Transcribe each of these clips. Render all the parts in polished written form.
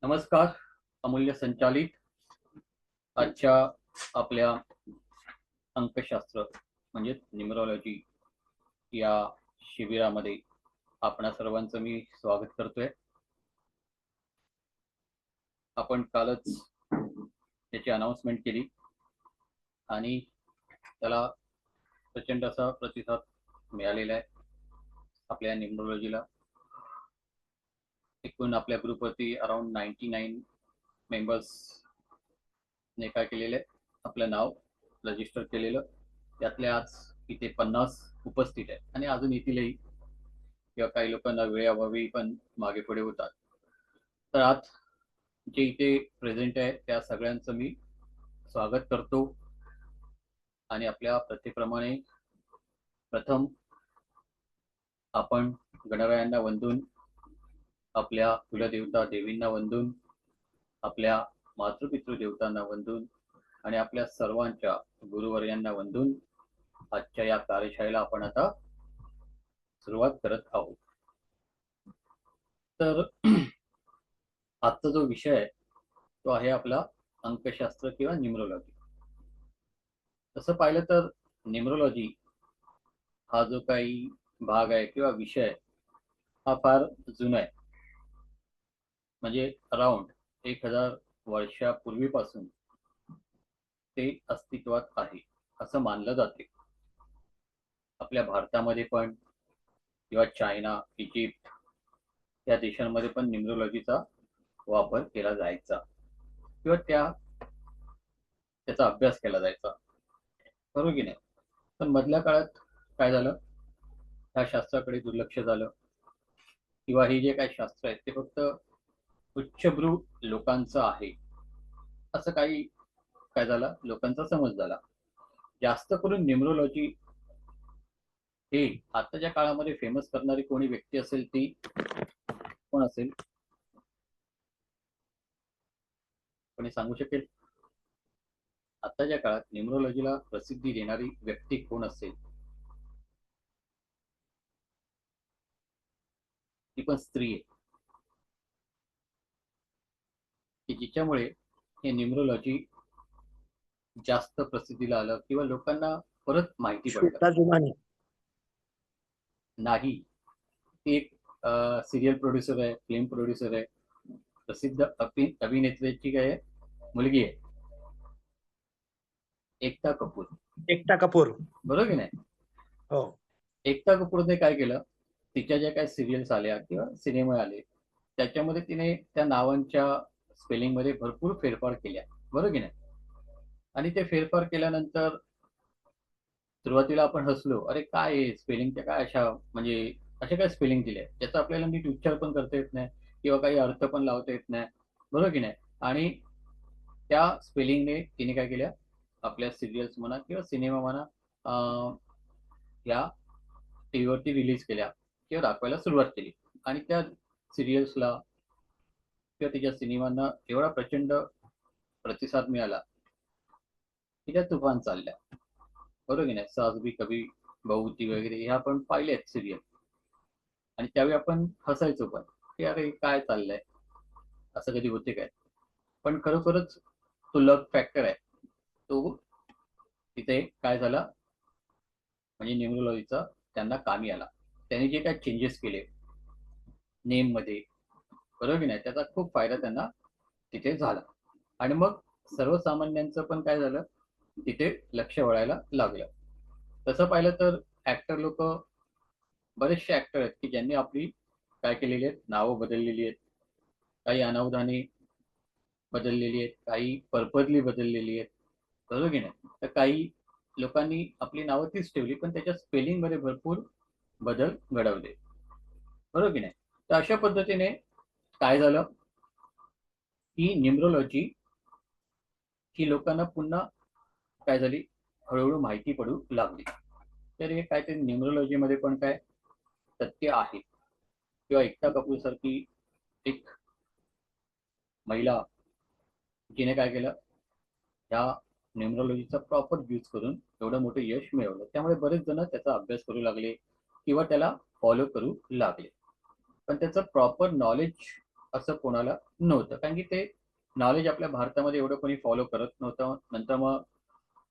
नमस्कार. अमूल्य संचालित आजच्या आपल्या अंकशास्त्र म्हणजे न्यूमरॉलॉजी या शिबिरामध्ये आपणा सर्वांचं मी स्वागत करतोय. आपण कालच त्याची अनाउन्समेंट केली आणि त्याला प्रचंड असा प्रतिसाद मिळालेला आहे. आपल्या न्यूमरॉलॉजीला एकूण आपल्या ग्रुपवरती अराउंड 99 मेंबर्स ने काय केलेलं आहे, आपलं नाव रजिस्टर केलेलं. त्यातले आज इथे 50 उपस्थित आहेत आणि अजून येतीलही, किंवा काही लोकांना वेळेअभावी पण मागे पुढे होतात. तर आज जे इथे प्रेझेंट आहे त्या सगळ्यांचं मी स्वागत करतो आणि आपल्या प्रथेप्रमाणे प्रथम आपण गणरायांना वंदून, आपल्या कुलदेवता देवींना वंदून, आपल्या मातृपितृ देवतांना वंदून आणि आपल्या सर्वांच्या गुरुवर्यांना वंदून आजच्या या कार्यशाळेला आपण आता सुरुवात करत आहोत. तर आजचा जो विषय आहे तो आहे आपला अंकशास्त्र किंवा न्यूमरोलॉजी. तसं पाहिलं तर न्यूमरोलॉजी हा जो काही भाग आहे किंवा विषय आहे हा फार जुना आहे. म्हणजे अराउंड 1000 वर्षापूर्वीपासून ते अस्तित्वात आहे असं मानलं जाते. आपल्या भारतामध्ये पण किंवा चायना, इजिप्त या देशांमध्ये पण न्यूमरोलॉजीचा वापर केला जायचा किंवा त्याचा अभ्यास केला जायचा, बरोबर की नाही. पण मधल्या काळात काय झालं, ह्या शास्त्राकडे दुर्लक्ष झालं किंवा हे जे काही शास्त्र आहे ते फक्त उच्चभ्रू लोकांचं आहे असं काही काय झालं, लोकांचा समज झाला. जास्त करून न्यूमरोलॉजी हे आताच्या काळामध्ये फेमस करणारी कोणी व्यक्ती असेल ती कोण असेल, कोणी सांगू शकेल? आताच्या काळात न्यूमरोलॉजीला प्रसिद्धी देणारी व्यक्ती कोण असेल? ती पण स्त्री आहे की जिच्यामुळे हे न्यूमरोलॉजी जास्त प्रसिद्धीला आलं किंवा लोकांना परत माहिती पडलं. श्वेता जुमानी नाही, ती एक सिरियल प्रोड्युसर आहे, फिल्म प्रोड्युसर आहे, प्रसिद्ध अभिनेत्रीची काय मुलगी आहे, एकता कपूर. एकता कपूर, बरोबर की नाही. हो. एकता कपूरने काय केलं, तिच्या ज्या काही सिरियल्स आल्या किंवा सिनेमे आले त्याच्यामध्ये तिने त्या नावांच्या स्पेलिंग मध्ये भरपूर फेरफार केल्या, बरोबर की नाही. आणि ते फेरफार केल्यानंतर सुरुवातीला आपण हसलो, अरे काय स्पेलिंगच्या काय अशा, म्हणजे अशा काय स्पेलिंग दिल्या ज्याचा आपल्याला नीट उच्चार पण करता येत नाही किंवा काही अर्थ पण लावता येत नाही, बरोबर की नाही. आणि त्या स्पेलिंगने तिने काय केल्या, आपल्या सिरियल्स म्हणा किंवा सिनेमा म्हणा या टीव्हीवरती रिलीज केल्या किंवा दाखवायला सुरुवात केली. आणि त्या सिरियल्सला किंवा तिच्या सिनेमांना एवढा प्रचंड प्रतिसाद मिळाला की त्या तुफान चालल्या, बरोबर की नाही. सास भी कभी बहू वगैरे ह्या आपण पाहिल्यात सिरियल आणि त्यावेळी आपण हसायचो पण की अरे काय चाललंय, असं कधी होते काय. पण खरोखरच तो लक फॅक्टर आहे, तो तिथे काय झाला म्हणजे न्यूमरोलॉजीचा त्यांना कामी आला. त्यांनी जे काय चेंजेस केले नेम मध्ये, बरोबर की नाही, त्याचा खूप फायदा त्यांना तिथे झाला. आणि मग सर्वसामान्यांचं पण काय झालं, तिथे लक्ष वळायला लागलं. तसं पाहिलं तर ऍक्टर लोक, बरेचसे ऍक्टर आहेत की ज्यांनी आपली काय केलेली आहेत, नावं बदललेली आहेत. काही अनावधाने बदललेली आहेत, काही पर्पजली बदललेली आहेत, बरोबर की नाही. तर काही लोकांनी आपली नावं तीच ठेवली पण त्याच्या स्पेलिंग मध्ये भरपूर बदल घडवले, बरोबर की नाही. तर अशा पद्धतीने काय झालं की न्यूमरोलॉजी ही लोकांना पुन्हा काय झाली, हळूहळू माहिती पडू लागली. तर हे काय ते न्यूमरोलॉजी मध्ये पण काय तथ्य आहे किंवा एकता कपूर सारखी एक महिला जिने काय केलं, ह्या न्यूमरोलॉजीचा प्रॉपर यूज करून एवढं मोठं यश मिळवलं. त्यामुळे बरेच जण त्याचा अभ्यास करू लागले किंवा त्याला फॉलो करू लागले. पण त्याचं प्रॉपर नॉलेज असं कोणाला नव्हतं, कारण की ते नॉलेज आपल्या भारतामध्ये एवढं कोणी फॉलो करत नव्हतं. नंतर मग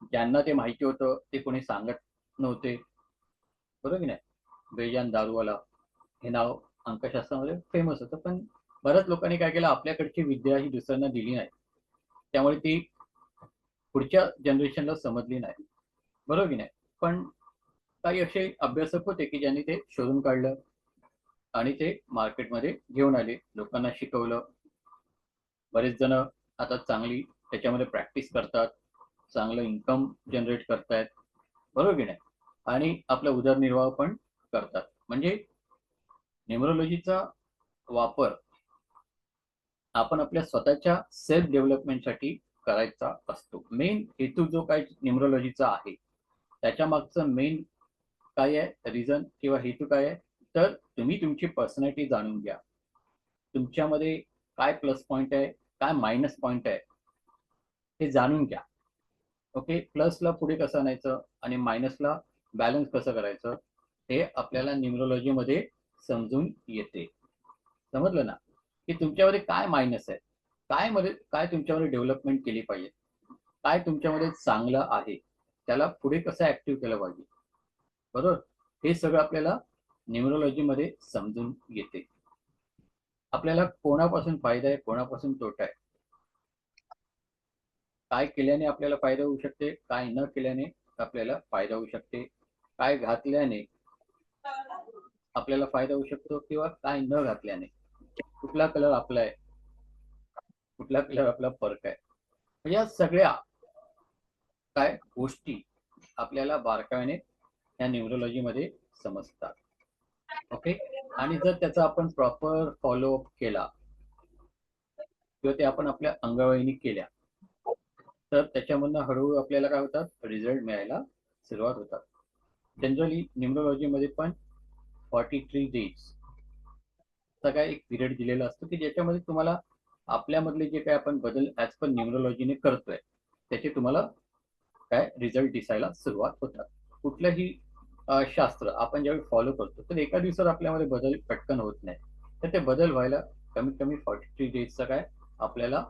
ज्यांना ते माहिती होतं ते कोणी सांगत नव्हते, बरोबर की नाही. बेजान दारूवाला हे नाव अंकशास्त्रामध्ये फेमस होतं, पण बऱ्याच लोकांनी काय केलं, आपल्याकडची विद्या ही दुसऱ्यांना दिली नाही, त्यामुळे ती पुढच्या जनरेशनला समजली नाही, बरोबर की नाही. पण काही असे अभ्यासक होते की ज्यांनी ते शोधून काढलं आणि ते मार्केटमध्ये घेऊन आले, लोकांना शिकवलं. बरेच जण आता चांगली त्याच्यामध्ये प्रॅक्टिस करतात, चांगलं इन्कम जनरेट करतायत, बरोबर की नाही. आणि आपला उदरनिर्वाह पण करतात. म्हणजे न्यूमरोलॉजीचा वापर आपण आपल्या स्वतःच्या सेल्फ डेव्हलपमेंटसाठी करायचा असतो. मेन हेतू जो काय न्यूमरोलॉजीचा आहे, त्याच्या मागचं मेन काय आहे, रिझन किंवा हेतू काय आहे, तर तुम्ही तुमची पर्सनॅलिटी जाणून घ्या. तुमच्यामध्ये काय प्लस पॉइंट आहे, काय मायनस पॉइंट आहे, हे जाणून घ्या. ओके, प्लसला पुढे कसं आणायचं आणि मायनसला बॅलन्स कसं करायचं, हे आपल्याला न्यूमरोलॉजीमध्ये समजून येते. समजलं ना, की तुमच्यामध्ये काय मायनस आहे, काय तुमच्यामध्ये डेव्हलपमेंट केली पाहिजे, काय तुमच्यामध्ये चांगलं आहे, त्याला पुढे कसं ऍक्टिव्ह केलं पाहिजे, बरोबर. हे सगळं आपल्याला न्यूमरोलॉजीमध्ये समजून येते. आपल्याला कोणापासून फायदा आहे, कोणापासून तोटा आहे, काय केल्याने आपल्याला फायदा होऊ शकते, काय न केल्याने आपल्याला फायदा होऊ शकते, काय घातल्याने आपल्याला फायदा होऊ शकतो किंवा काय न घातल्याने, कुठला कलर आपला आहे, कुठला कलर आपला फरक आहे, म्हणजे या सगळ्या काय गोष्टी आपल्याला बारकाईने या न्यूमरोलॉजीमध्ये समजतात. ओके. आणि जर त्याचा आपण प्रॉपर फॉलोअप केला किंवा ते आपण आपल्या अंगवळणी केल्या, तर त्याच्यामधनं हळूहळू आपल्याला काय होतात, रिझल्ट मिळायला सुरुवात होतात. जनरली न्यूमरोलॉजीमध्ये पण 43 डेज चा काय एक पिरियड दिलेला असतो, की ज्याच्यामध्ये तुम्हाला आपल्यामधले जे काय आपण बदल ऍज पर न्यूमरोलॉजीने करतोय, त्याचे तुम्हाला काय रिझल्ट दिसायला सुरुवात होतात. कुठलंही शास्त्र आपण ज्यावेळी फॉलो करतो, तर एका दिवसात आपल्यामध्ये बदल पटकन होत नाही. तर ते बदल व्हायला कमीत कमी 43 डेजचा काय आपल्याला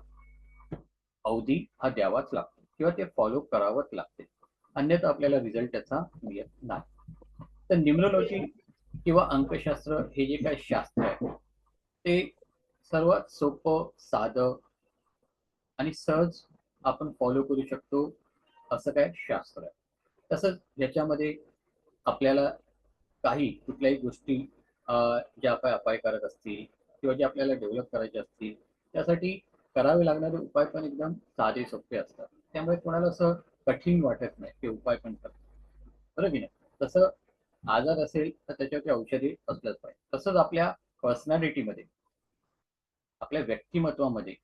अवधी हा द्यावाच लागतो किंवा ते फॉलो करावंच लागते, अन्यथा आपल्याला रिझल्ट त्याचा मिळत नाही. तर न्यूमरोलॉजी किंवा अंकशास्त्र हे जे काही शास्त्र आहे, ते सर्वात सोपं, साधं आणि सहज आपण फॉलो करू शकतो असं काय शास्त्र आहे. तसंच याच्यामध्ये आपल्याला काही कुठल्याही गोष्टी ज्या काय अपायकारक असतील किंवा जे आपल्याला डेव्हलप करायचे असतील, त्यासाठी करावे लागणारे उपाय पण एकदम साधे सोपे असतात. त्यामुळे कोणाला असं कठीण वाटत नाही ते उपाय पण करतात, बरोबर की नाही. तसं आजार असेल तर त्याच्यावरती औषधी असलंच पाहिजे. तसंच आपल्या पर्सनॅलिटीमध्ये, आपल्या व्यक्तिमत्वामध्ये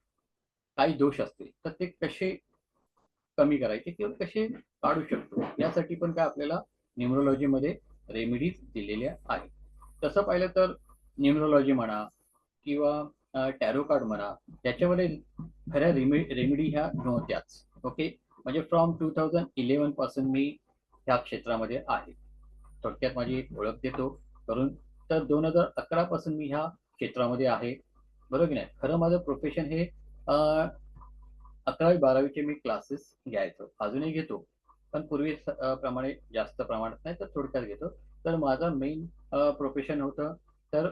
काही दोष असतील तर ते कसे कमी करायचे किंवा कसे काढू शकतो, यासाठी पण काय आपल्याला न्यूमरोलॉजीमध्ये रेमेडीज दिलेल्या आहेत. तसं पाहिलं तर न्यूमरोलॉजी म्हणा किंवा टॅरो कार्ड म्हणा, त्याच्यामध्ये खऱ्या रेमेडी ह्या नव्हत्याच. ओके. म्हणजे फ्रॉम 2011 पासून मी ह्या क्षेत्रामध्ये आहे. थोडक्यात माझी एक ओळख देतो करून. तर 2011 पासून मी ह्या क्षेत्रामध्ये आहे, बरोबर की नाही. खरं माझं प्रोफेशन हे 11वी-12वीचे मी क्लासेस घ्यायचो, अजूनही घेतो, पण पूर्वी प्रमाणे जास्त प्रमाणात नाही, तर थोडक्यात घेतो. तर माझं मेन प्रोफेशन होतं तर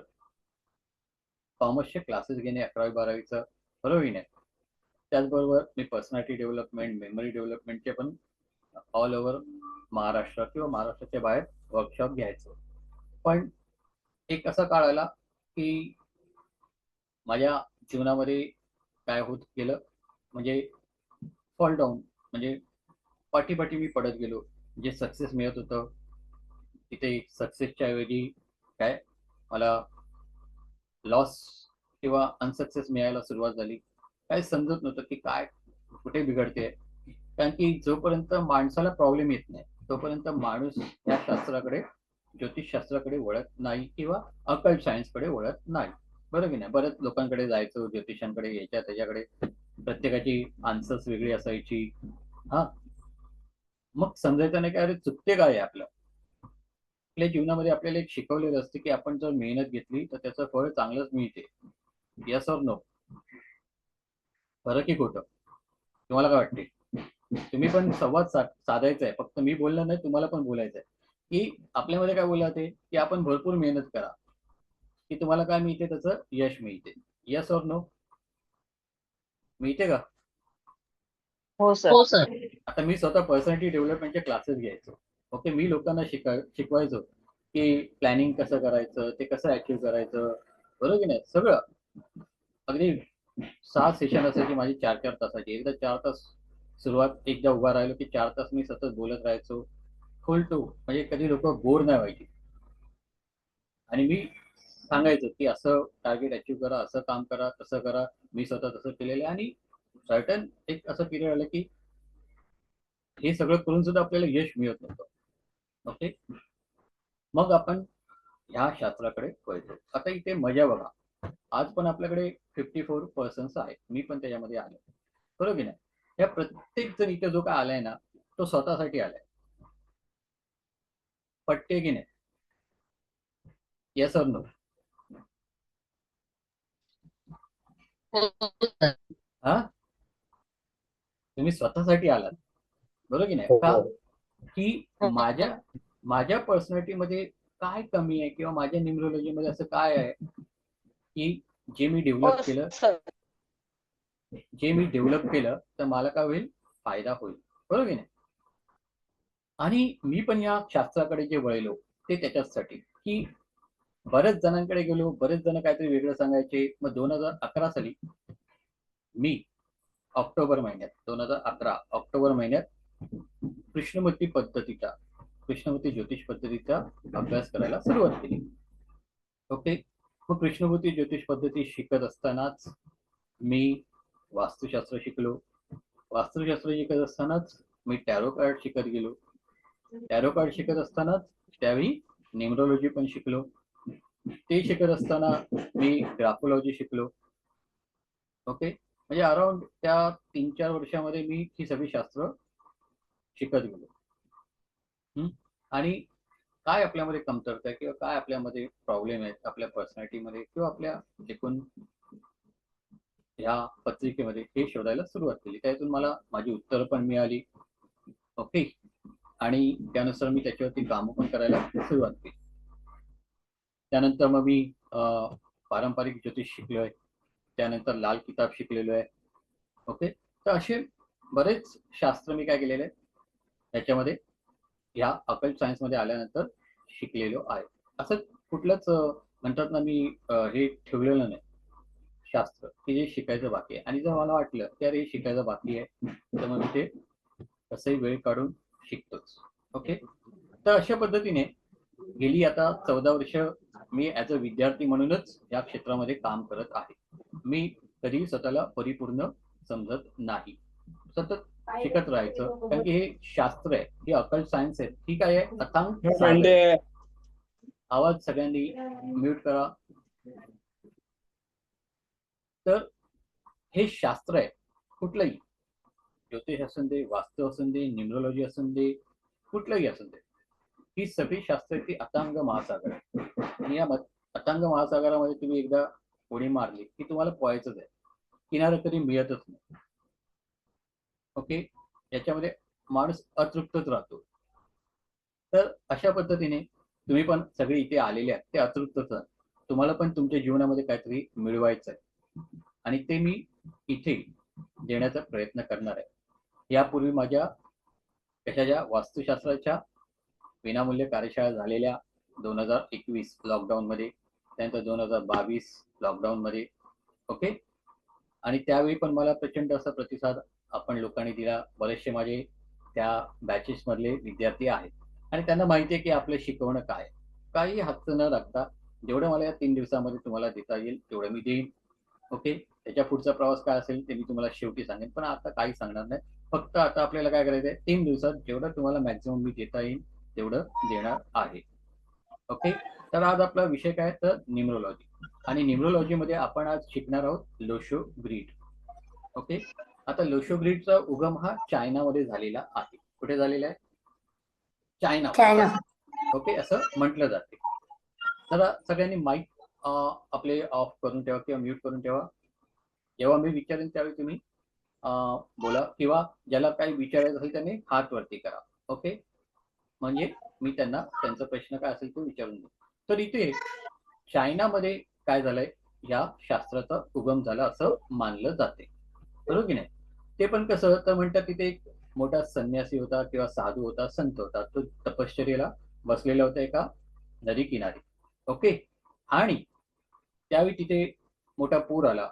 कॉमर्सचे क्लासेस घेणे 11वी-12वीचं, बरोबर की नाही. त्याचबरोबर मी पर्सनॅलिटी डेव्हलपमेंट, मेमरी डेव्हलपमेंटचे पण ऑल ओव्हर महाराष्ट्र किंवा महाराष्ट्राच्या बाहेर वर्कशॉप घ्यायचो. पण एक असा काळ आला की माझ्या जीवनामध्ये काय होत गेलं, म्हणजे फॉल डाऊन, म्हणजे पाठी मी पडत गेलो. जे सक्सेस मिळत होतं, तिथे सक्सेसच्या ऐवजी काय मला लॉस किंवा अनसक्सेस मिळायला सुरुवात झाली. काही समजत नव्हतं की काय कुठे बिघडते. कारण की जोपर्यंत माणसाला प्रॉब्लेम येत नाही, तोपर्यंत माणूस या शास्त्राकडे, ज्योतिषशास्त्राकडे वळत नाही किंवा अकल्ट सायन्सकडे वळत नाही, बरोबर की नाही. बऱ्याच लोकांकडे जायचो, ज्योतिषांकडे, याच्या त्याच्याकडे, प्रत्येकाची आन्सर्स वेगळी असायची. हा, मग समजायचं नाही की अरे चुकते काय आहे आपलं. आपल्या जीवनामध्ये आपल्याला एक शिकवलेलं असतं की आपण जर मेहनत घेतली तर त्याचं फळ चांगलंच मिळते. येस और नो? खरं की खोटं? तुम्हाला काय वाटते? तुम्ही पण संवाद साधायचा आहे, फक्त मी बोलणार नाही, तुम्हाला पण बोलायचं आहे की आपल्यामध्ये काय बोलला ते की आपण भरपूर मेहनत करा की तुम्हाला काय मिळते, त्याचं यश मिळते. येस और नो? मिळते का? हो सर. हो सर. आता मी स्वतः पर्सनॅलिटी डेव्हलपमेंटचे क्लासेस घ्यायचो. ओके, मी लोकांना शिकवायचो की प्लॅनिंग कसं करायचं, ते कसं अचीव्ह करायचं, बरोबर की नाही. सगळं अगदी 6 सेशन असायची माझी, 4-4 तासाची. एकदा 4 तास सुरुवात, एकदा उभा राहिलो की 4 तास मी सतत बोलत राहायचो, फुल टू, म्हणजे कधी लोक बोर नाही व्हायची. आणि मी सांगायचं की असं टार्गेट अचीव्ह करा, असं काम करा, तसं करा. मी स्वतः तसं केलेलं आहे. आणि सर्टन एक असं पिरियड आलं की हे सगळं करून सुद्धा आपल्याला यश मिळत नव्हतं. ओके, मग आपण ह्या शास्त्राकडे वळतो. आता इथे मजा बघा, आज पण आपल्याकडे 54% आहेत, मी पण त्याच्यामध्ये आलो, बरोबर की नाही. या प्रत्येक जण इथे जो काय आलाय ना, तो स्वतःसाठी आलाय. पटते की नाही? येस और नो? हो सर. हा, तुम्ही स्वतःसाठी आलात, बरोबर की नाही. हो, का? हो. की माझ्या पर्सनॅलिटीमध्ये काय कमी आहे किंवा माझ्या न्यूमरोलॉजीमध्ये असं काय आहे की जे मी हो डेव्हलप केलं, सर. तर मला काय होईल, फायदा होईल, बरोबर की नाही. आणि मी पण या शास्त्राकडे जे वळलो ते त्याच्यासाठी की बरेच जणांकडे गेलो, बरेच जण काहीतरी वेगळं सांगायचे. मग 2011 साली मी ऑक्टोबर महिन्यात कृष्णमूर्ती ज्योतिष पद्धतीचा अभ्यास करायला सुरुवात केली. ओके, मग कृष्णमूर्ती ज्योतिष पद्धती शिकत असतानाच मी वास्तुशास्त्र शिकलो. वास्तुशास्त्र शिकत असतानाच मी टॅरो कार्ड शिकत गेलो. टॅरो कार्ड शिकत असतानाच त्यावेळी न्यूमरोलॉजी पण शिकलो. ते शिकत असताना मी ग्राफोलॉजी शिकलो. ओके, म्हणजे अराउंड त्या 3-4 वर्षामध्ये मी ही सगळी शास्त्र शिकत गेलो. आणि काय आपल्यामध्ये कमतरता आहे किंवा काय आपल्यामध्ये प्रॉब्लेम आहेत आपल्या पर्सनॅलिटीमध्ये किंवा आपल्या एकूण ह्या पत्रिकेमध्ये, हे शोधायला सुरुवात केली. त्यातून मला माझी उत्तरं पण मिळाली. ओके, आणि त्यानुसार मी त्याच्यावरती कामं पण करायला सुरुवात केली. त्यानंतर मग मी पारंपरिक ज्योतिष शिकलोय, त्यानंतर लाल किताब शिकलेलो आहे. ओके, तर असे बरेच शास्त्र मी काय केलेले आहे त्याच्यामध्ये ह्या अकल्ट सायन्समध्ये आल्यानंतर शिकलेलो आहे. असं कुठलंच म्हणतात ना, मी हे ठेवलेलं नाही शास्त्र की जे शिकायचं बाकी आहे. आणि जर मला वाटलं की अरे हे शिकायचं बाकी आहे, तर मग मी ते कसंही वेळ काढून शिकतोच. ओके, तर अशा पद्धतीने गेली आता 14 वर्ष मी ॲज अ विद्यार्थी म्हणूनच या क्षेत्रामध्ये काम करत आहे. मी कधी स्वतःला परिपूर्ण समजत नाही, सतत शिकत राहायचं, कारण की हे शास्त्र आहे, हे अकल्ट सायन्स आहे. ठीक आहे, अथांग सागर आहे. आवाज सगळ्यांनी म्यूट करा. तर हे शास्त्र आहे, कुठलंही ज्योतिष असून दे, वास्तू असून दे, न्यूमरोलॉजी असून दे, कुठलंही असून दे, ही सगळी शास्त्र ती अथांग महासागर आहे. आणि या अथांग महासागरामध्ये तुम्ही एकदा उडी मारली की तुम्हाला पोहायचंच आहे, किनारा कधी मिळतच नाही. ओके, याच्यामध्ये माणूस अतृप्तच राहतो. तर अशा पद्धतीने तुम्ही पण सगळे इथे आलेले आहेत ते अतृप्तच आहात. तुम्हाला पण तुमच्या जीवनामध्ये काहीतरी मिळवायचं आहे आणि ते मी इथे देण्याचा प्रयत्न करणार आहे. यापूर्वी माझ्या कशाच्या वास्तुशास्त्राच्या विनामूल्य कार्यशाळा झालेल्या 2021 लॉकडाऊनमध्ये, त्यानंतर 2022 लॉकडाऊनमध्ये. ओके, आणि त्यावेळी पण मला प्रचंड असा प्रतिसाद आपण लोकांनी दिला. बरेचसे माझे त्या बॅचेस मधले विद्यार्थी आहेत आणि त्यांना माहिती आहे की आपलं शिकवणं काय, काही हात न लागता जेवढं मला या 3 दिवसामध्ये तुम्हाला देता येईल तेवढं मी देईन. ओके, त्याच्या पुढचा प्रवास काय असेल ते मी तुम्हाला शेवटी सांगेन, पण आता काही सांगणार नाही. फक्त आता आपल्याला काय करायचं आहे, 3 दिवसात जेवढं तुम्हाला मॅक्झिमम मी देता येईल तेवढं देणार आहे. ओके, तर आज आपला विषय काय, तर न्यूमरोलॉजी. आणि न्यूमरोलॉजीमध्ये आपण आज शिकणार आहोत लोशो ग्रीड. ओके, आता लोशो ग्रीडचा उगम हा चायनामध्ये झालेला आहे. कुठे झालेला आहे? चायना. ओके, असं म्हटलं जाते. जरा सगळ्यांनी माईक आपले ऑफ करून ठेवा किंवा म्यूट करून ठेवा. जेव्हा मी विचारेन त्यावेळी तुम्ही बोला किंवा ज्याला काही विचारायचं असेल त्याने हात वरती करा. ओके, म्हणजे मी त्यांना त्यांचा प्रश्न काय असेल तो विचारून देईन. तर इथे चायनामध्ये काय झालंय, या शास्त्राचा उगम झाला असं मानलं जाते, बरोबर की नाही. ते पण कसं तर म्हणतात तिथे एक मोठा संन्यासी होता किंवा साधू होता, संत होता, तो तपश्चर्येला बसलेला होता एका नदी किनारी. ओके, आणि त्यावेळी तिथे मोठा पूर आला.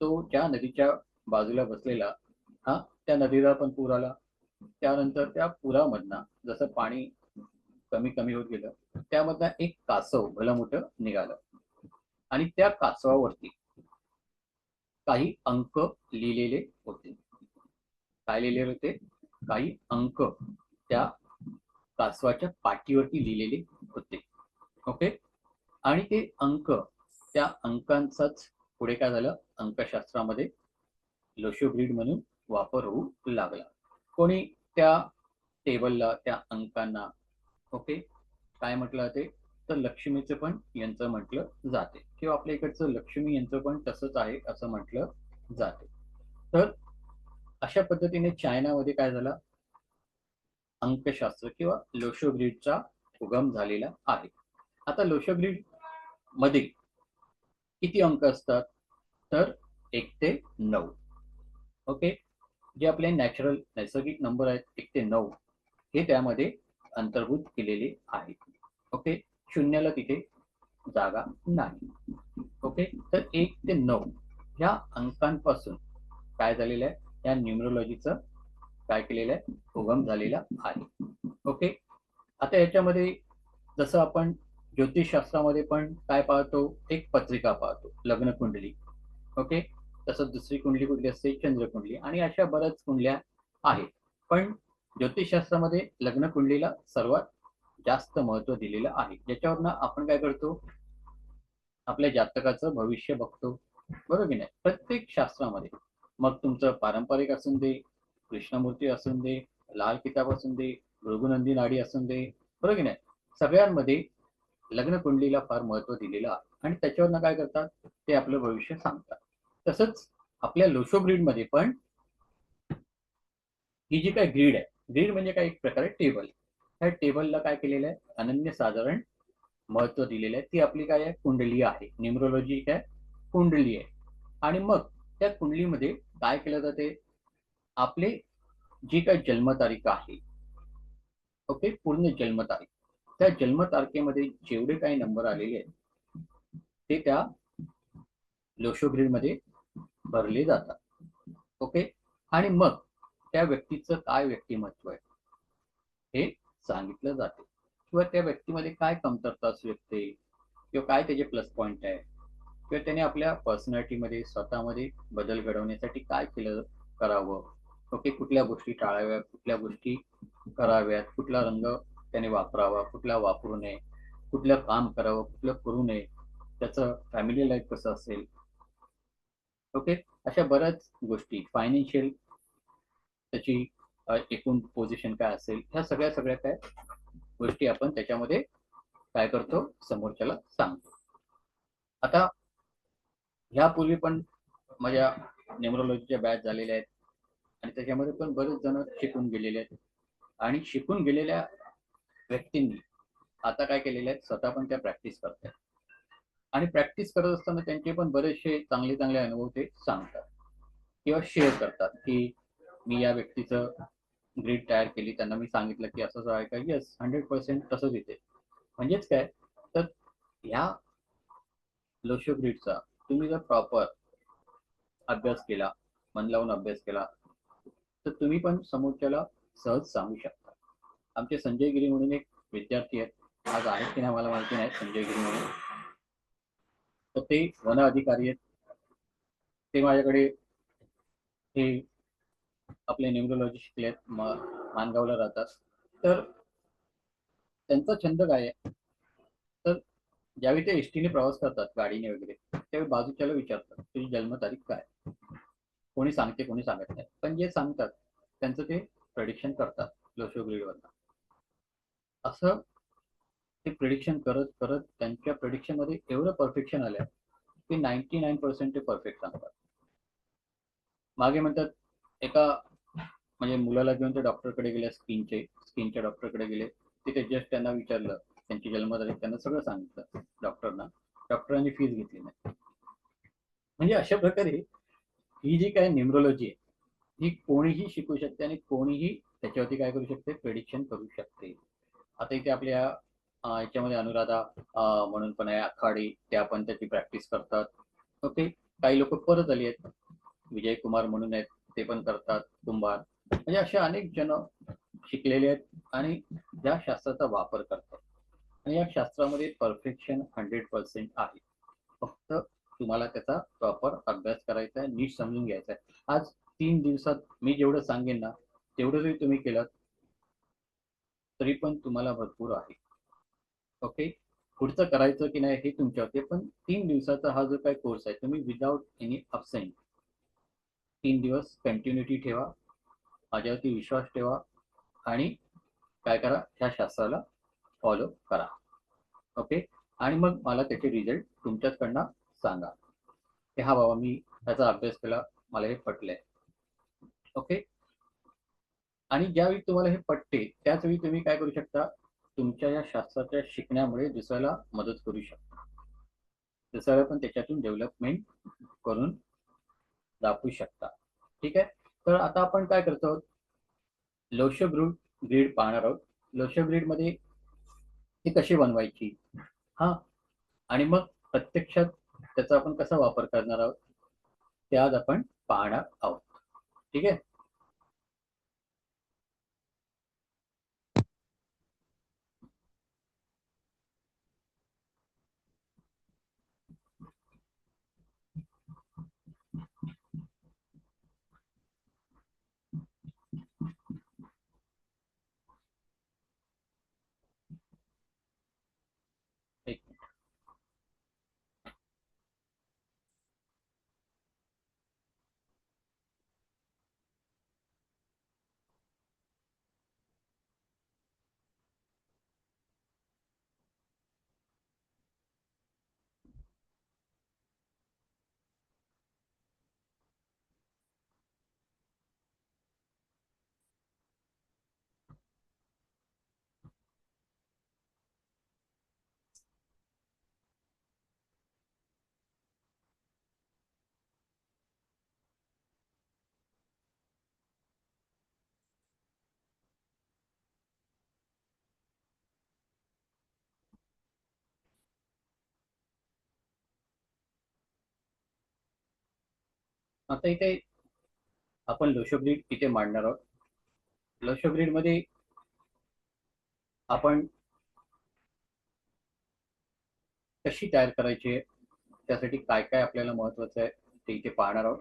तो ज्या नदीच्या बाजूला बसलेला, हा, त्या नदीला पण पूर आला. त्यानंतर त्या पुरामधनं जसं पाणी कमी कमी होत गेलं, त्यामधनं एक कासव भलं मोठं निघालं आणि त्या कासवावरती काही अंक लिहिलेले होते. काय लिहिलेले होते? काही अंक त्या कासवाच्या पाठीवरती लिहिलेले होते. ओके, आणि ते अंक, त्या अंकांचाच पुढे काय झालं, अंकशास्त्रामध्ये लोशो ग्रीड म्हणून वापर होऊ लागला. कोणी त्या टेबलला, त्या अंकांना, ओके, काय म्हटलं जाते तर लक्ष्मीचं पण यंत्र म्हटलं जाते, किंवा आपल्या इकडचं लक्ष्मी यंत्र पण तसंच आहे असं म्हटलं जाते. तर अशा पद्धतीने चायनामध्ये काय झालं, अंकशास्त्र किंवा लोशो ग्रीडचा उगम झालेला आहे. आता लोशो ग्रीड मध्ये किती अंक असतात तर 1 ते 9. ओके, जे आपले नैसर्गिक नंबर आहेत 1 ते 9 हे त्यामध्ये अंतर्भूत केलेले आहेत. ओके, शून्याला तिथे जागा नाही. ओके, तर 1 ते 9 ह्या अंकांपासून काय झालेलं आहे, या न्यूमरोलॉजीचं काय केलेलं आहे, उगम झालेला आहे. ओके, आता याच्यामध्ये जसं आपण ज्योतिषशास्त्रामध्ये पण काय पाहतो, एक पत्रिका पाहतो, लग्न कुंडली. ओके, तसंच दुसरी कुंडली कुठली असते, चंद्रकुंडली, आणि अशा बऱ्याच कुंडल्या आहेत. पण ज्योतिषशास्त्रामध्ये लग्न कुंडलीला सर्वात जास्त महत्व दिलेलं आहे, ज्याच्यावरनं आपण काय करतो, आपल्या जातकाचं भविष्य बघतो, बरोबर की नाही. प्रत्येक शास्त्रामध्ये, मग तुमचं पारंपरिक असून दे, कृष्णमूर्ती असून दे, लाल किताब असून दे, भृगुनंदी नाडी असून दे, बरोबर की नाही, सगळ्यांमध्ये लग्न कुंडलीला फार महत्व दिलेलं आहे आणि त्याच्यावरनं काय करतात, ते आपलं भविष्य सांगतात. तसंच आपल्या लोशो ग्रीड मध्ये पण ही जी काय ग्रीड आहे, ग्रीड म्हणजे काय, एक प्रकारे टेबल. ह्या टेबलला काय केलेलं आहे, अनन्यसाधारण महत्व दिलेलं आहे. ती आपली काय आहे, कुंडली आहे. न्यूमरोलॉजी काय, कुंडली आहे. आणि मग त्या कुंडलीमध्ये काय केलं जाते, आपले जी काही जन्मतारीख आहे, ओके, पूर्ण जन्मतारीख, त्या जन्मतारखेमध्ये जेवढे काही नंबर आलेले आहेत ते त्या लोशो ग्रीड मध्ये भरले जातात. ओके, आणि मग त्या व्यक्तीचं काय व्यक्तिमत्व आहे हे सांगितलं जाते, किंवा त्या व्यक्तीमध्ये काय कमतरता असू शकते, किंवा काय त्याचे प्लस पॉईंट आहे, किंवा त्याने आपल्या पर्सनॅलिटीमध्ये स्वतःमध्ये बदल घडवण्यासाठी काय केलं करावं. ओके, कुठल्या गोष्टी टाळाव्यात, कुठल्या गोष्टी कराव्यात, कुठला रंग त्याने वापरावा, कुठला वापरू नये, कुठलं काम करावं, कुठलं करू नये, त्याचं फॅमिली लाईफ कसं असेल. ओके, अशा बऱ्याच गोष्टी, फायनान्शियल त्याची एकूण पोझिशन काय असेल, ह्या सगळ्या सगळ्या काय गोष्टी आपण त्याच्यामध्ये काय करतो, समोरच्याला सांगतो. आता ह्यापूर्वी पण माझ्या न्यूमरोलॉजीच्या बॅच झालेल्या आहेत आणि त्याच्यामध्ये पण बरेच जण शिकून गेलेले आहेत, आणि शिकून गेलेल्या व्यक्तींनी आता काय केलेलं आहे, स्वतः पण त्या प्रॅक्टिस करतात, आणि प्रॅक्टिस करत असताना त्यांचे पण बरेचसे चांगले चांगले अनुभव ते सांगतात किंवा शेअर करतात, की मी या व्यक्तीचं ग्रीड तयार केली, त्यांना मी सांगितलं की असं आहे का, येस 100% तसंच येते. म्हणजेच काय, तर ह्या लोशो ग्रीडचा तुम्ही जर प्रॉपर अभ्यास केला, मन लावून अभ्यास केला, तर तुम्ही पण समोरच्याला सहज सांगू शकता. आमचे संजय गिरी म्हणून एक विद्यार्थी आहेत, आज आहेत की नाही मला माहिती नाही, संजय गिरी म्हणून, तर ते वन अधिकारी आहेत. ते माझ्याकडे हे आपले न्यूमरोलॉजी शिकलेत, मानगावला राहतात. तर त्यांचा छंद काय आहे, तर ज्यावेळी ते एसटीने प्रवास करतात गाडीने वगैरे, त्यावेळी बाजूच्याला विचारतात तुझी जन्मतारीख काय. कोणी सांगते कोणी सांगत नाही, पण जे सांगतात त्यांचं ते प्रेडिक्शन करतात लोशो ग्रीडवरनं. असं ते प्रिडिक्शन करत करत त्यांच्या प्रिडिक्शन मध्ये एवढं परफेक्शन आलं की 99% ते परफेक्ट सांगतात. मागे म्हणतात एका म्हणजे मुलाला घेऊन ते डॉक्टरकडे गेले, स्किनच्या डॉक्टरकडे गेले. तिथे जस्ट त्यांना विचारलं, त्यांची जन्मतारीख त्यांना सगळं सांगितलं डॉक्टरना. डॉक्टरांनी फीस घेतली नाही. म्हणजे अशा प्रकारे ही जी काय न्यूमरोलॉजी आहे ही कोणीही शिकू शकते आणि कोणीही त्याच्यावरती काय करू शकते, प्रेडिक्शन करू शकते. आता इथे आपल्या याच्यामध्ये अनुराधा म्हणून पण आहे, आखाडी, त्या पण त्याची प्रॅक्टिस करतात. ओके, काही लोक परत आली आहेत, विजय कुमार म्हणून आहेत, ते पण करतात, कुंभार. म्हणजे असे अनेक जण शिकलेले आहेत आणि या शास्त्राचा वापर करतात. आणि या शास्त्रामध्ये परफेक्शन 100% आहे. फक्त तुम्हाला त्याचा प्रॉपर अभ्यास करायचा आहे, नीट समजून घ्यायचा आहे. आज 3 दिवसात मी जेवढं सांगेन ना तेवढं जरी तुम्ही केलं तरी पण तुम्हाला भरपूर आहे. ओके, पुढचं करायचं की नाही हे तुमच्यावरती, पण 3 दिवसाचा हा जो काही कोर्स आहे तुम्ही विदाउट एनी अबसेंट 3 दिवस कंटिन्युटी ठेवा, माझ्यावरती विश्वास ठेवा आणि काय करा, ह्या शास्त्राला फॉलो करा. ओके, आणि मग मला त्याचे रिझल्ट तुमच्याचकडनं सांगा की हा बाबा मी त्याचा अभ्यास केला, मला हे पटलंय. ओके, आणि ज्यावेळी तुम्हाला हे पटते त्याच वेळी तुम्ही काय करू शकता, तुमच्या या शास्त्राच्या शिकण्यामुळे दुसऱ्याला मदत करू शकता, दुसऱ्याला पण त्याच्यातून डेव्हलपमेंट करून दाखवू शकता. ठीक आहे, तर आता आपण काय करतो, लोशो ग्रीड पाहणार आहोत. लोशो ग्रीड मध्ये ती कशी बनवायची, हा, आणि मग प्रत्यक्षात त्याचा आपण कसा वापर करणार आहोत ते आज आपण पाहणार आहोत. ठीक आहे, एक मिनिट. आता इथे आपण लोशो ग्रीड इथे मांडणार आहोत. लोशो ग्रीड मध्ये आपण कशी तयार करायची आहे, त्यासाठी काय काय आपल्याला महत्वाचं आहे ते इथे पाहणार आहोत.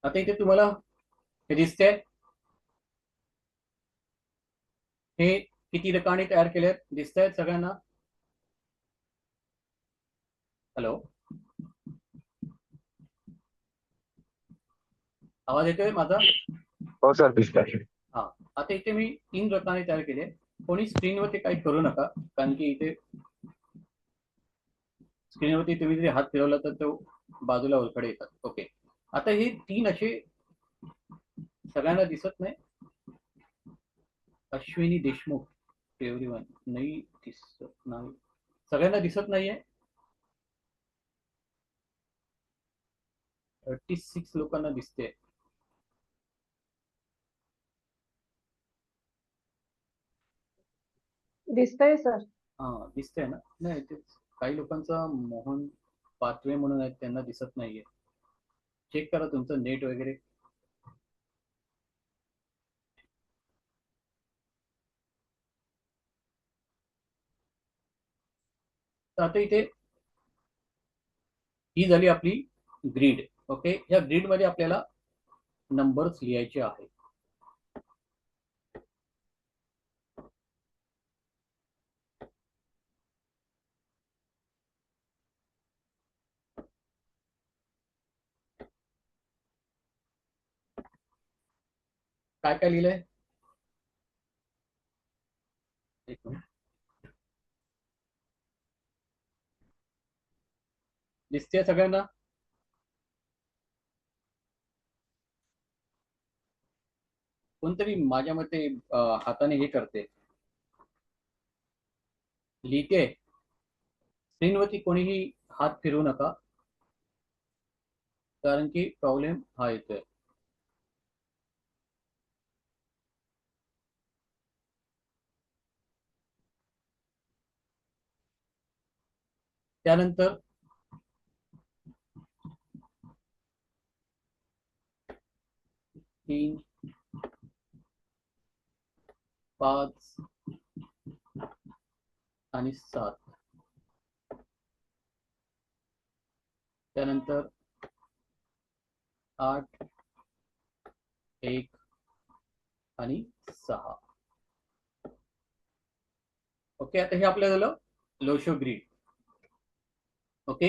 आता इथे तुम्हाला हे दिसते, हे किती रकाने तयार केले दिसत आहेत सगळ्यांना? हॅलो, आवाज येतोय माझा? हो सर, दिसतंय. हा, आता इथे मी 3 रकाने तयार केले. कोणी स्क्रीनवरती काही करू नका, कारण की इथे स्क्रीनवरती तुम्ही जरी हात फिरवला तर तो बाजूला वरकडे येतात. ओके, आता हे 3 असे सगळ्यांना दिसत नाही. अश्विनी देशमुख, एव्हरीवन नाही दिसत, नाही सगळ्यांना दिसत नाहीये. 36 लोकांना दिसते. दिसतंय सर. हा, दिसतंय ना? नाही तेच काही लोकांचा मोहन पाचवे म्हणून आहेत, त्यांना दिसत नाहीये. चेक करा तुमचं नेट वगैरे. तर आता इथे ही झाली आपली ग्रीड. ओके, या ग्रीड मध्ये आपल्याला नंबर्स लिहायचे आहेत. काय काय लिहिलंय? एक मिनिट. दिसते सगळ्यांना? कोणतरी माझ्या मते हाताने हे करते, लिहिते. स्क्रीनवरती कोणीही हात फिरवू नका, कारण की प्रॉब्लेम हा येतोय. त्यानंतर 3, 5 आणि 7. त्यानंतर 8, 1 आणि 6. ओके, आता हे आपलं झालं लोशो ग्रीड. ओके,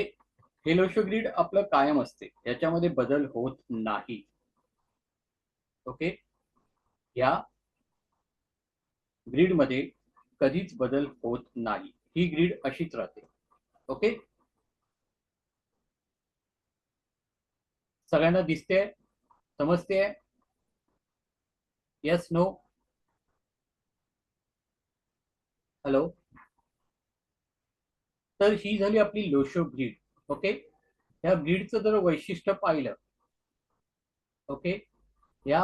हे लोशो ग्रीड आपलं कायम असते, याच्यामध्ये बदल होत नाही. ओके, या ग्रीड मध्ये कधीच बदल होत नाही, ही ग्रीड अशीच राहते. ओके, सगळ्यांना दिसते, समजते? Yes, no? हॅलो? तर ही झाली आपली लोशो ग्रीड. ओके, या ग्रीडचं जर वैशिष्ट्य पाहिलं, ओके, या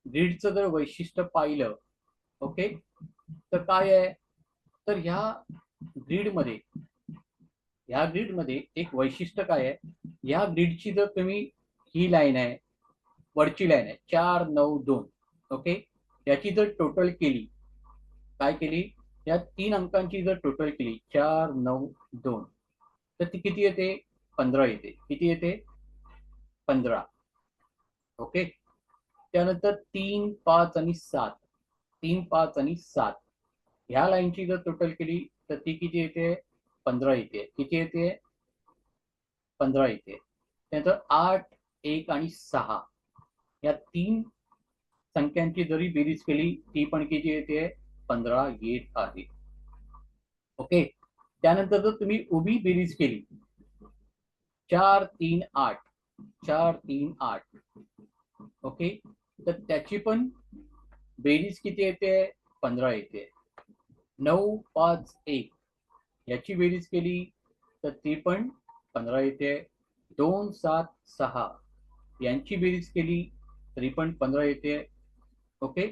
ग्रीडचं जर वैशिष्ट्य पाहिलं, ओके, तर काय आहे? तर ह्या ग्रीडमध्ये एक वैशिष्ट्य काय आहे? या ग्रीडची जर तुम्ही, ही लाईन आहे, वरची लाईन आहे 4, 9, 2. ओके, याची जर टोटल केली, काय केली? या 3 अंकांची जर टोटल केली 4, 9, 2, तर ती किती येते? 15 येते. किती येते? 15. ओके, त्यानंतर 3, 5 आणि 7. 3, 5 आणि 7 ह्या लाईनची जर टोटल केली तर ती किती येते? 15 येते. किती येते? 15 येते. त्यानंतर 8, 1 आणि 6 या 3 संख्यांची जरी बेरीज केली ती पण किती येते? 15 येत आहे. ओके, त्यानंतर जर तुम्ही उभी बेरीज केली 4, 3, 8, 4, 3, 8, ओके, तर त्याची पण बेरीज किती येते? 15 येते. 9, 5, 1 याची बेरीज केली तर ती पण 15 येते. 2, 7, 6 यांची बेरीज केली तरी पण 15 येते. ओके,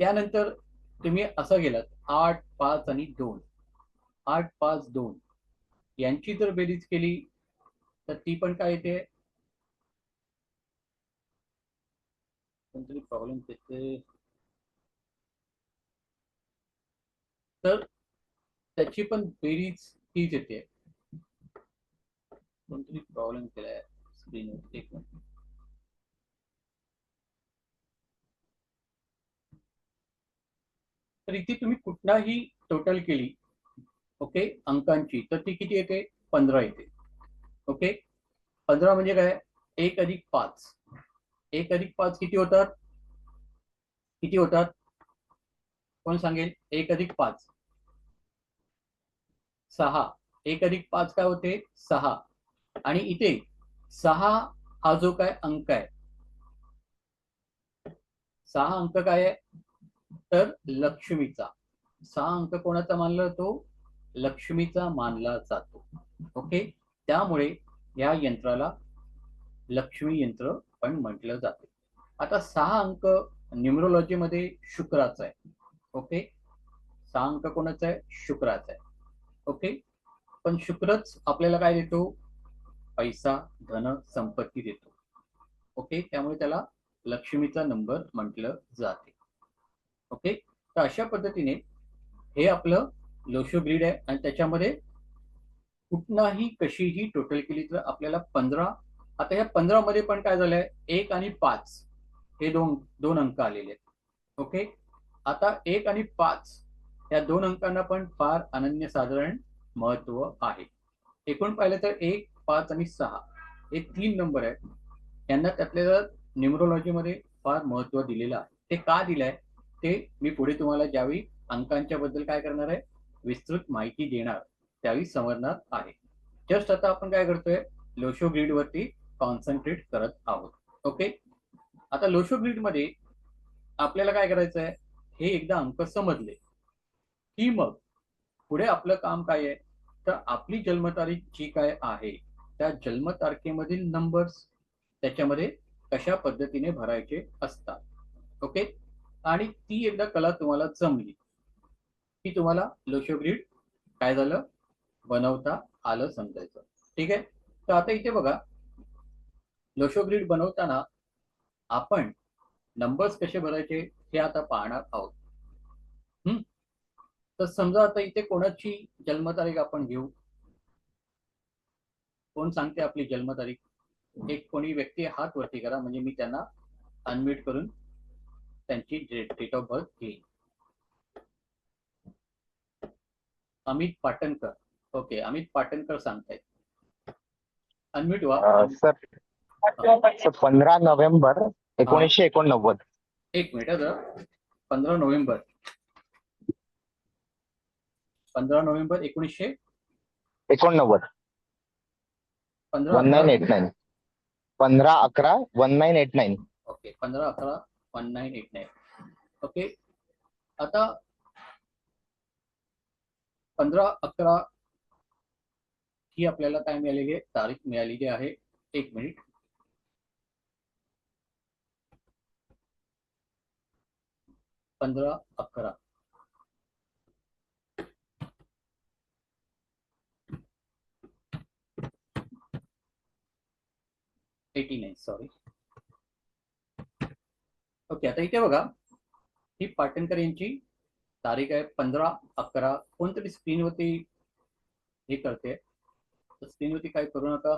त्यानंतर तुम्ही असं गेलात 8, 5 आणि 2. 8, 5, 2 यांची जर बेरीज केली तर ती पण काय येते? कोणतरी प्रॉब्लेम येते, तर त्याची पण बेरीज तीच येते. कोणतरी प्रॉब्लेम केलाय स्क्रीनवर, एक मिनिट. तर इथे तुम्ही कुठलाही टोटल केली, ओके, अंकांची, तर ती किती येते? 15 येते. ओके, 15 म्हणजे काय? 1 अधिक 5. 1 अधिक 5 किती होतात? किती होतात? कोण सांगेल? 1 अधिक 5 6. 1 अधिक 5 काय होते? 6. आणि इथे 6 हा जो काय अंक आहे, 6 अंक काय आहे? तर लक्ष्मीचा. 6 अंक कोणाचा मानला जातो? लक्ष्मीचा मानला जातो. ओके, त्यामुळे या यंत्राला लक्ष्मी यंत्र पण म्हटलं जाते. आता 6 अंक न्यूमरोलॉजी मध्ये शुक्राचा आहे. ओके, 6 अंक कोणाचा आहे? शुक्राचा आहे. ओके, पण शुक्रच आपल्याला काय देतो? पैसा, धन, संपत्ती देतो. ओके, त्यामुळे त्याला लक्ष्मीचा नंबर म्हटलं जाते. ओके, तर अशा पद्धतीने हे आपलं लोशो ग्रीड आहे आणि त्याच्यामध्ये कुठलाही कशीही टोटल केली तर आपल्याला 15. आता ह्या 15 मध्ये पण काय झालंय, 1 आणि 5 हे दोन दोन अंक आलेले आहेत. ओके, आता 1 आणि 5 या दोन अंकांना पण फार अनन्यसाधारण महत्व आहे. एकूण पाहिलं तर 1, 5 आणि 6 हे 3 नंबर आहेत. यांना त्यातल्या न्यूमरोलॉजीमध्ये फार महत्व दिलेलं आहे. ते का दिलंय ते मी पुढे तुम्हाला ज्यावेळी अंकांच्या बद्दल काय करणार आहे, विस्तृत माहिती देणार त्यावेळी समजणार आहे. जस्ट आता आपण काय करतोय, लोशो ग्रीड वरती कॉन्सन्ट्रेट करत आहोत. ओके, आता लोशो ग्रीड मध्ये आपल्याला काय करायचं आहे, हे एकदा अंक समजले की मग पुढे आपलं काम काय आहे, तर आपली जन्मतारीख जी काय आहे त्या जन्मतारखेमधील नंबर्स त्याच्यामध्ये कशा पद्धतीने भरायचे असतात. ओके, आणि ती एकदा कला तुम्हाला जमली की तुम्हाला लोशो ग्रीड काय झालं, बनवता आलं समजायचं. ठीक आहे, तर आता इथे बघा, लोशो ग्रीड बनवताना आपण नंबर्स कसे भरायचे हे आता पाहणार आहोत. तर समजा आता इथे कोणाची जन्मतारीख आपण घेऊ. कोण सांगते आपली जन्मतारीख? एक कोणी व्यक्ती हात वरती करा, म्हणजे मी त्यांना अनम्यूट करून त्यांची डेट ऑफ बर्थ घेईन. अमित पाटणकर. ओके, अमित पाटणकर सांगतायत. अनम्यूट व्हा. Sir 15 November 1989. एक मिनिट जरा. 15 नोव्हेंबर 1989. 1989. 15/11/1989. ओके, 15/11/1989. ओके, आता 15/11 ही आपल्याला काय मिळालेली आहे, तारीख मिळालेली आहे. एक मिनिट. 15/11. सॉरी. ओके, आता इथे बघा, ही पाटणकर यांची तारीख आहे 15/11. कोणतरी स्क्रीनवरती हे करते, तर स्क्रीनवरती काय करू नका,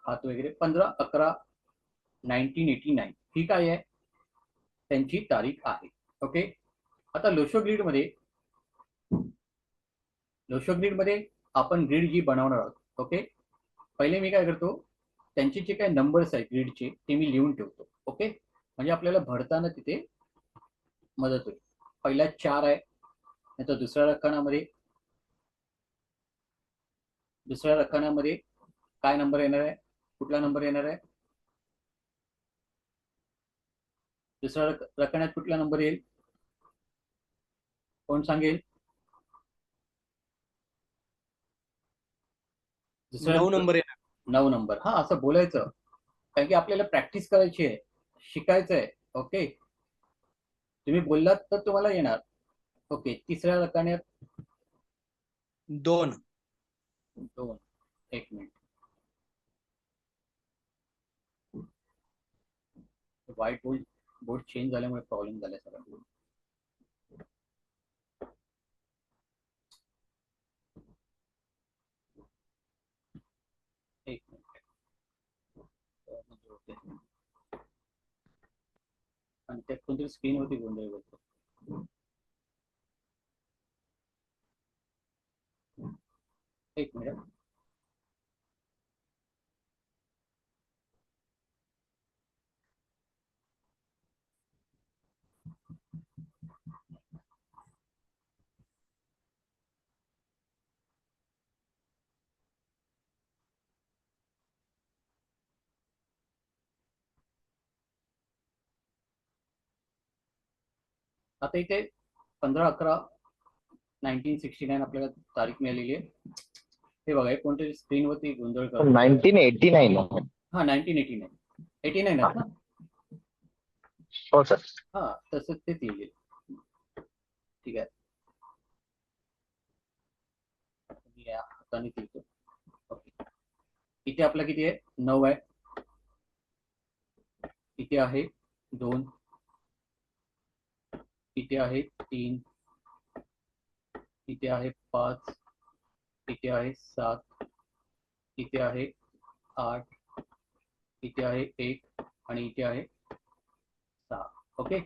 हात वगैरे. 15/11/1989 ही काय आहे, त्यांची तारीख आहे. ओके, आता लोशो ग्रीड मध्ये आपण ग्रीड जी बनवणार आहोत. ओके, पहिले मी काय करतो, त्यांचे जे काही नंबर्स आहेत ग्रीडचे ते मी लिहून ठेवतो. ओके, म्हणजे आपल्याला भरताना तिथे मदत होईल. पहिला 4 आहे, नंतर दुसऱ्या रकान्यामध्ये काय नंबर येणार आहे, कुठला नंबर येणार आहे, दुसऱ्या रकान्यात कुठला नंबर येईल, कोण सांगेल? 9 नंबर येणार. 9 नंबर. हा, असं बोलायचं, कारण की आपल्याला प्रॅक्टिस करायची आहे, शिकायचं आहे. ओके, तुम्ही बोललात तर तुम्हाला येणार. ओके, तिसऱ्या रकान्यात 2. एक मिनिट. व्हाईट बोर्ड चेंज झाल्यामुळे प्रॉब्लेम झाला सगळं. एक मिनिट. आणि त्यात कोणतरी स्क्रीनवरती गोंधळ करतो. एक मिनिट. आता इथे 15/11/1969 आपल्याला तारीख मिळालेली आहे. हे बघा, हे कोणतरी स्क्रीनवरती गोंधळ करतो. 1989. हा, 1989. 89 आहेत ना? हो सर. हा, तसंच ते लिहिलेलं. ठीक आहे, या हाताने लिहितो. इथे आपलं किती आहे 9 आहे, इथे आहे 2, इथे आहे 3, इथे आहे 5, इथे आहे 7, इथे आहे 8, इथे आहे 1 आणि इथे आहे 6. ओके.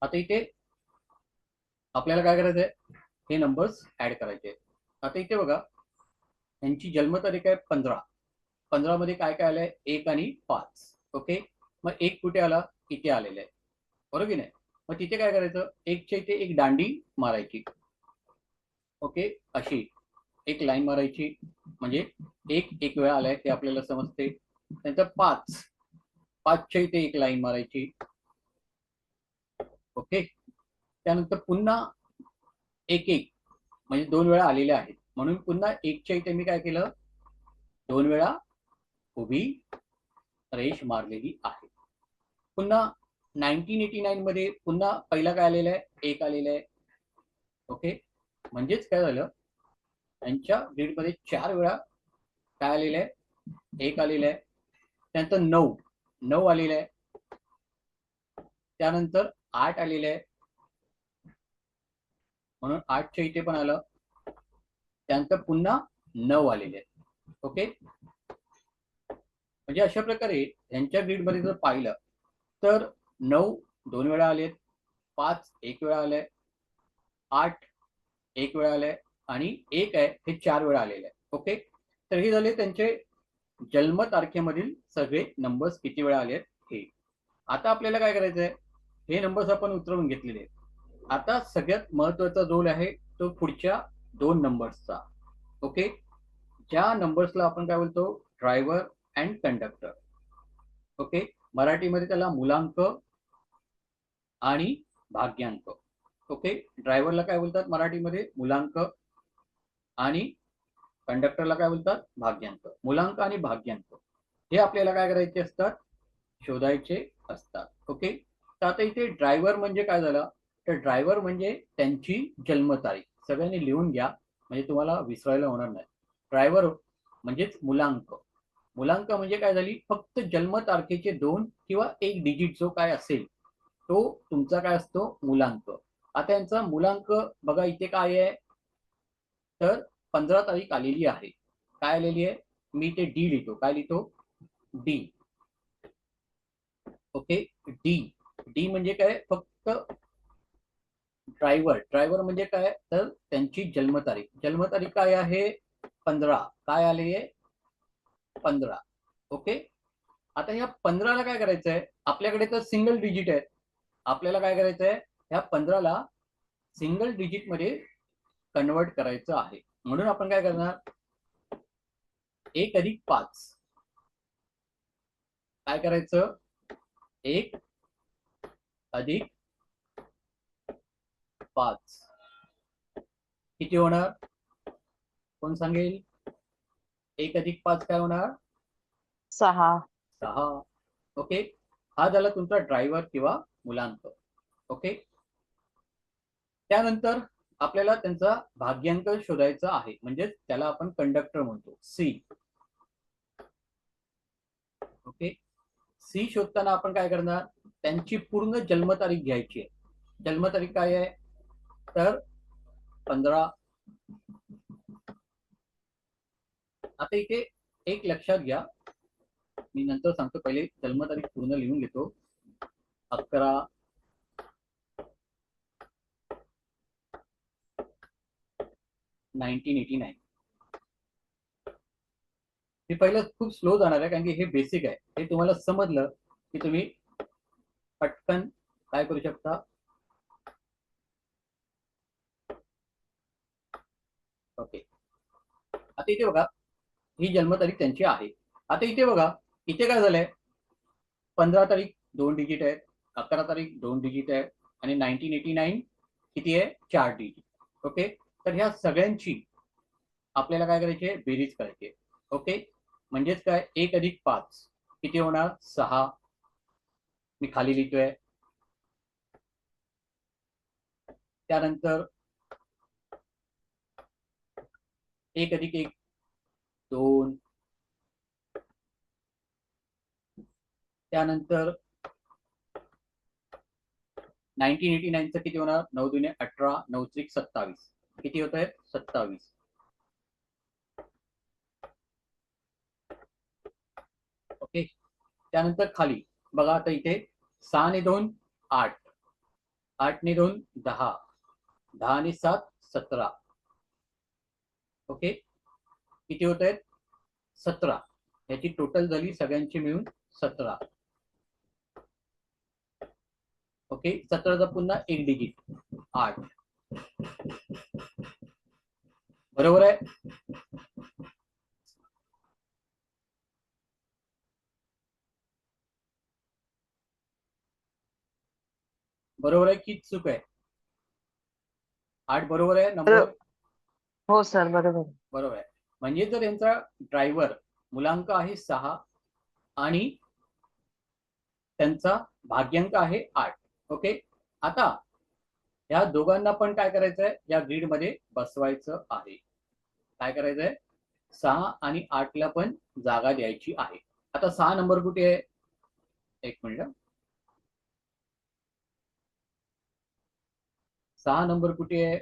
आता इथे आपल्याला काय करायचं आहे, हे नंबर्स ऍड करायचे आहेत. आता इथे बघा, यांची जन्मतारीख आहे 15. 15 मध्ये काय काय आलंय, 1 आणि 5. ओके. मग 1 कुठे आला, इथे आलेलं आहे, बरोबर की नाही. मग तिथे काय करायचं, 1च्या इथे एक दांडी मारायची. ओके, अशी एक लाईन मारायची, म्हणजे एक वेळा आलाय ते आपल्याला समजते. नंतर 5च्या इथे एक लाईन मारायची. ओके. त्यानंतर पुन्हा एक म्हणजे 2 वेळा आलेले आहेत, म्हणून पुन्हा 1च्या इथे मी काय केलं, 2 वेळा उभी रेष मारलेली आहे. पुन्हा 1989 मध्ये पुन्हा पहिला काय आलेलं आहे, 1 आलेलं आहे. ओके. म्हणजेच काय झालं, त्यांच्या ग्रीडमध्ये 4 वेळा काय आलेलं आहे, 1 आलेलं आहे. त्यानंतर 9 आलेलं आहे. त्यानंतर 8 आलेलं आहे, म्हणून 8च्या इथे पण आलं. त्यानंतर पुन्हा 9 आलेले आहे. ओके. म्हणजे अशा प्रकारे यांच्या ग्रीडमध्ये जर पाहिलं तर 9 2 वेळा आलेत, 5 1 वेळा आलंय, 8 1 वेळा आलंय आणि 1 आहे हे 4 वेळा आलेलं आहे. ओके. तर हे झाले त्यांचे जन्मतारखेमधील सगळे नंबर्स किती वेळा आलेत हे. आता आपल्याला काय करायचं आहे, हे नंबर्स आपण उतरवून घेतलेले आहेत. आता सगळ्यात महत्वाचा रोल आहे तो पुढच्या 2 नंबर्सचा. ओके. ज्या नंबर्सला आपण काय बोलतो, ड्रायव्हर अँड कंडक्टर. ओके. मराठीमध्ये त्याला मुलांक आणि भाग्यांक. ओके. ड्रायव्हरला काय बोलतात मराठीमध्ये, मुलांक, आणि कंडक्टरला काय बोलतात, भाग्यांक. मुलांक आणि भाग्यांक हे आपल्याला काय करायचे असतात, शोधायचे असतात. ओके. तर आता इथे ड्रायव्हर म्हणजे काय झालं, तर ड्रायव्हर म्हणजे त्यांची जन्मतारीख. सगळ्यांनी लिहून घ्या, म्हणजे तुम्हाला विसरायला होणार नाही. ड्रायव्हर म्हणजेच मुलांक. मुलांक म्हणजे काय झाली, फक्त जन्मतारखेचे 2 किंवा 1 डिजिट जो काय असेल तो तुमचा काय असतो, मुलांक. आता यांचा मुलांक बघा, इथे काय आहे, तर 15 तारीख आलेली आहे. काय आलेली आहे, मी ते डी लिहितो. काय लिहितो, डी. ओके. डी म्हणजे काय, फक्त ड्रायव्हर म्हणजे काय, तर त्यांची जन्मतारीख. जन्मतारीख काय आहे, 15. काय आली आहे, 15. ओके. आता ह्या 15ला काय करायचंय, आपल्याकडे तर सिंगल डिजिट आहे. आपल्याला काय करायचंय, ह्या 15ला सिंगल डिजिट मध्ये कन्वर्ट करायचं आहे. म्हणून आपण काय करणार, 1 अधिक 5. काय करायचं, 1 अधिक 5 किती होणार, कोण सांगेल. 1 अधिक 5 काय होणार, 6. 6. ओके. हा झाला तुमचा ड्रायव्हर किंवा मुलांक. ओके. त्यानंतर आपल्याला त्यांचा भाग्यांक शोधायचा आहे, म्हणजे त्याला आपण कंडक्टर म्हणतो, सी. ओके. सी शोधताना आपण काय करणार, त्यांची पूर्ण जन्मतारीख घ्यायची आहे. जन्मतारीख काय आहे, तर 15. आता इथे एक लक्षात घ्या, मी नंतर सांगतो, पहिले जन्मतारीख पूर्ण लिहून घेतो. 11 1989. हे पहिलं खूप स्लो जाणार आहे, कारण की हे बेसिक आहे. हे तुम्हाला समजलं की तुम्ही पटकन काय करू शकता. ओके. आता इथे बघा, ही जन्मतारीख त्यांची आहे. आता इथे बघा, इथे काय झालंय, 15 तारीख 2 डिजिट आहे, 11 तारीख 2 डिजिट आहे, आणि 1989 किती आहे, 4 डिजिट. ओके. तर ह्या सगळ्यांची आपल्याला काय करायची आहे, बेरीज करायची आहे. ओके. म्हणजेच काय, 1 अधिक 5 किती होणार, 6. मी खाली लिहितोय. त्यानंतर 1 अधिक 1 2, त्यानंतर 1989चं किती होणार? 9 दुने 18, 9 त्रिक 27. किती होत आहेत? 27. ओके. त्यानंतर खाली बघा, आता इथे 6 ने 2 8, 8 ने 2 10, 10 ने 7 17. ओके. किती होत आहेत? 17. याची टोटल झाली सगळ्यांची मिळून 17. ओके. 17चा पुन्हा एक डिजिट 8. बरोबर आहे? बरोबर आहे की चूक आहे? 8 बरोबर आहे नंबर? हो सर, बरोबर. बरोबर आहे. म्हणजे जर यांचा ड्रायव्हर मुलांक आहे 6 आणि त्यांचा भाग्यांक आहे 8. ओके. आता या दोघांना पण काय करायचंय? या ग्रीड मध्ये बसवायचं आहे. काय करायचंय? 6 आणि 8 ला पण जागा द्यायची आहे. आता 6 नंबर कुठे आहे? एक मिनिट. 6 नंबर कुठे आहे?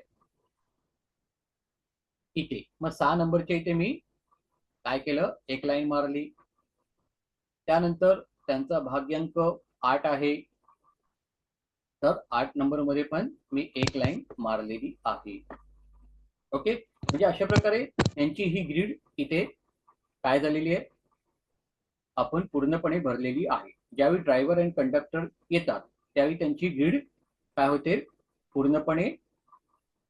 इथे. मग 6 नंबरच्या इथे मी काय केलं? एक लाईन मारली. त्यानंतर त्यांचा भाग्यांक 8 आहे, तर 8 नंबर मध्ये पण मी एक लाईन मारलेली आहे. ओके. म्हणजे अशा प्रकारे यांची ही ग्रीड इथे काय झालेली आहे? आपण पूर्णपणे भरलेली आहे. ज्यावेळी ड्रायव्हर आणि कंडक्टर येतात त्यावेळी त्यांची ग्रीड काय होते? पूर्णपणे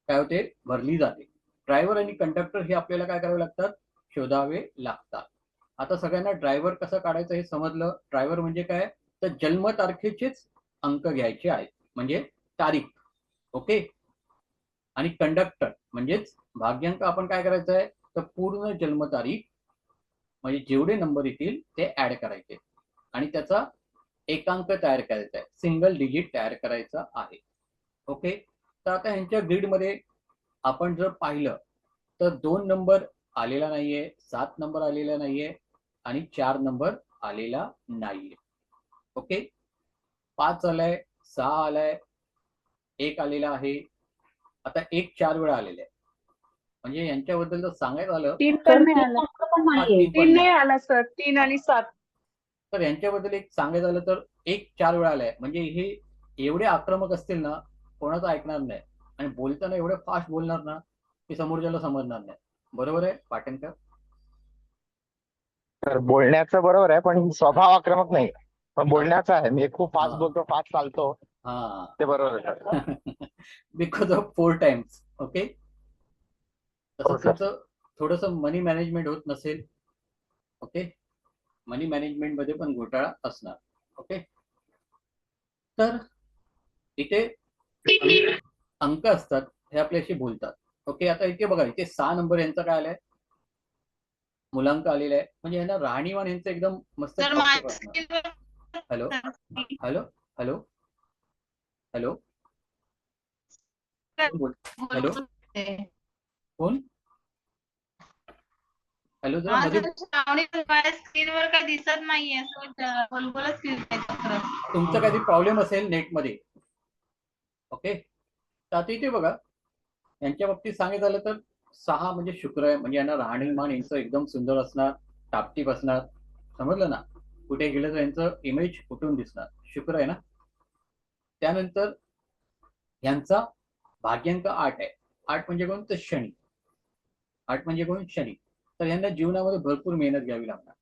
काय होते? भरली जाते. ड्रायव्हर आणि कंडक्टर हे आपल्याला काय करावे लागतात? शोधावे लागतात. आता सगळ्यांना ड्रायव्हर कसं काढायचं हे समजलं. ड्रायव्हर म्हणजे काय? तर जन्मतारखेचेच अंक घ्यायचे आहेत, म्हणजे तारीख. ओके. आणि कंडक्टर म्हणजेच भाग्यांक आपण काय करायचं आहे? तर पूर्ण जन्मतारीख म्हणजे जेवढे नंबर येतील ते ऍड करायचे आणि त्याचा एकांक तयार करायचा आहे, सिंगल डिजिट तयार करायचा आहे. ओके. तर आता ह्यांच्या ग्रीडमध्ये आपण जर पाहिलं तर 2 नंबर आलेला नाहीये, 7 नंबर आलेला नाहीये आणि 4 नंबर आलेला नाहीये. ओके. 5 आलाय, 6 आलाय, 1 आलेला आहे. आता 1 4 वेळा आलेला आहे. म्हणजे यांच्याबद्दल जर सांगायचं झालं 3 पण नाही आला. हा, 3 पण 3 नाही. नाही आला सर. 3 आणि 7. तर यांच्याबद्दल एक सांगायचं झालं तर 1 4 वेळा आलाय. म्हणजे हे एवढे आक्रमक असतील ना, कोणाचं ऐकणार नाही आणि बोलताना एवढे फास्ट बोलणार ना की समोरच्याला समजणार नाही. बरोबर आहे पाटणकर? तर बोलण्याचं बरोबर आहे, पण स्वभाव आक्रमक नाही. पण बोलण्याचं आहे. मी खूप फास्ट हा. बोलतो, फास्ट चालतो. हा. ते बरोबर आहे. Because of 4 times. ओके. हो तसं सर. तुमचं थोडंसं मनी मॅनेजमेंट होत नसेल. ओके. मनी मॅनेजमेंट मध्ये पण घोटाळा असणार. ओके. तर इथे अंक असतात हे आपल्याशी बोलतात. ओके. आता इथे बघा, इथे 6 नंबर यांचा काय आलाय? मुलांक आलेला आहे. म्हणजे यांना राहणीमान यांचं एकदम मस्त सर टॉपचं माझ्या असणार. स्क्रीनवर हॅलो हॅलो हॅलो हॅलो कोण बोल? हॅलो कोण? हॅलो जरा हा मध्ये. सर, श्रावणी माझ्या स्क्रीनवर काय दिसत नाहीये. बोलबोलच स्क्रीन. तुमचा काहीतरी प्रॉब्लेम असेल नेटमध्ये. ओके. तर आता इथे बघा, यांच्या बाबतीत सांगायचं झालं तर 6 म्हणजे शुक्र आहे. म्हणजे यांना राहणीमान यांचं एकदम सुंदर असणार, टापटीप असणार. समजलं ना? कुठे गेलं तर यांचं इमेज उठून दिसणार. शुक्र आहे ना? त्यानंतर यांचा भाग्यांक 8 आहे. 8 म्हणजे कोण? तर शनी. 8 म्हणजे कोण? शनी. तर यांना जीवनामध्ये भरपूर मेहनत घ्यावी लागणार.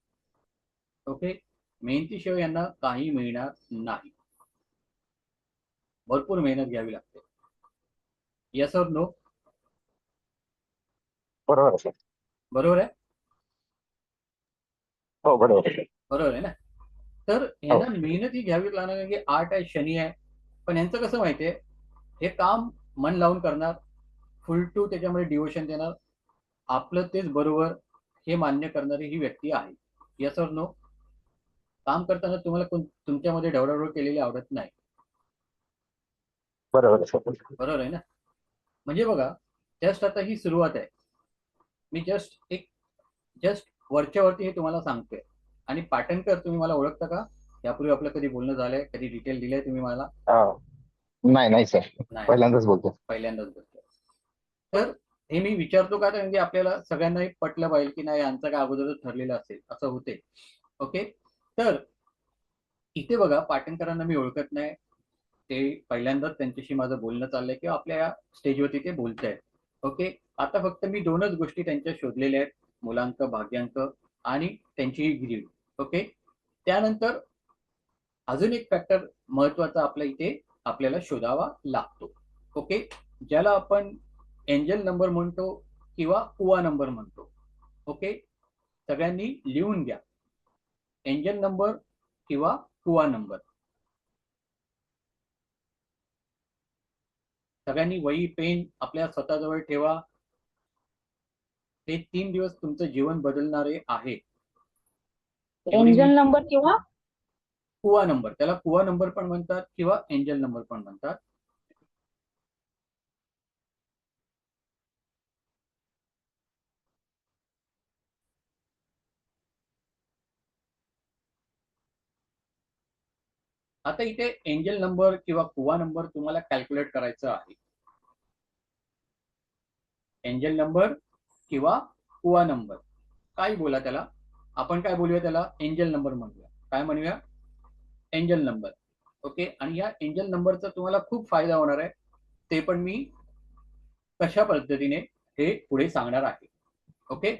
ओके. मेहनतीशिवाय यांना काही मिळणार नाही. भरपूर मेहनत घ्यावी लागते. येस और नो? बरोबर आहे सर. बरोबर आहे? हो, बरोबर आहे. बरोबर आहे ना? तर हो. यांना मेहनत ही घ्यावी लागणार की 8 आहे, शनी आहे. पण यांचं कसं माहितीये? हे काम मन लावून करणार, फुल टू त्याच्यामध्ये डिवोशन देणार, आपलं तेच बरोबर हे मान्य करणारी ही व्यक्ती आहे. येस और नो? काम करताना तुम्हाला तुमच्यामध्ये ढवळाढवळ केलेली आवडत नाही. बरोबर आहे सर. बरोबर आहे ना? म्हणजे बघा, जस्ट आता ही सुरुवात आहे. मी जस्ट वरच्या वरती हे तुम्हाला सांगतोय. आणि पाटणकर तुम्ही मला ओळखता का? यापूर्वी आपलं कधी बोलणं झालंय, कधी डिटेल दिलंय तुम्ही मला? नाही नाही सर, नाही, पहिल्यांदाच बोलतो. पहिल्यांदाच बोलतोय. तर हे मी विचारतो का, म्हणजे आपल्याला सगळ्यांना पटलं पाहिजे की नाही यांचं काय अगोदरच ठरलेलं असेल असं होते. ओके, तर इथे बघा, पाटणकरांना मी ओळखत नाही, ते पहिल्यांदाच त्यांच्याशी माझं बोलणं चाललंय किंवा आपल्या स्टेजवरती ते बोलत आहेत. ओके, आता फक्त मी 2च गोष्टी त्यांच्या शोधलेल्या आहेत, मुलांक, भाग्यांक आणि त्यांची ग्रीड. ओके, त्यानंतर अजून एक फॅक्टर महत्वाचा आपल्या इथे आपल्याला शोधावा लागतो. ओके, ज्याला आपण एंजल नंबर म्हणतो किंवा कुवा नंबर म्हणतो. ओके, सगळ्यांनी लिहून घ्या, एंजल नंबर किंवा कुवा नंबर. सगळ्यांनी वही पेन आपल्या स्वतःजवळ ठेवा. हे 3 दिवस तुमचं जीवन बदलणारे आहे. एंजल नंबर किंवा कुवा नंबर, त्याला कुवा नंबर पण म्हणतात किंवा एंजल नंबर पण म्हणतात. आता इथे एंजल नंबर किंवा कुवा नंबर तुम्हाला कॅल्क्युलेट करायचं आहे. एंजल नंबर किंवा कुवा नंबर काय बोला त्याला, आपण काय बोलूया त्याला, एंजल नंबर म्हणूया. काय म्हणूया? Angel number. ओके, आणि या एंजल नंबरचा तुम्हाला खूप फायदा होणार आहे, ते पण मी कशा पद्धतीने हे पुढे सांगणार आहे. ओके,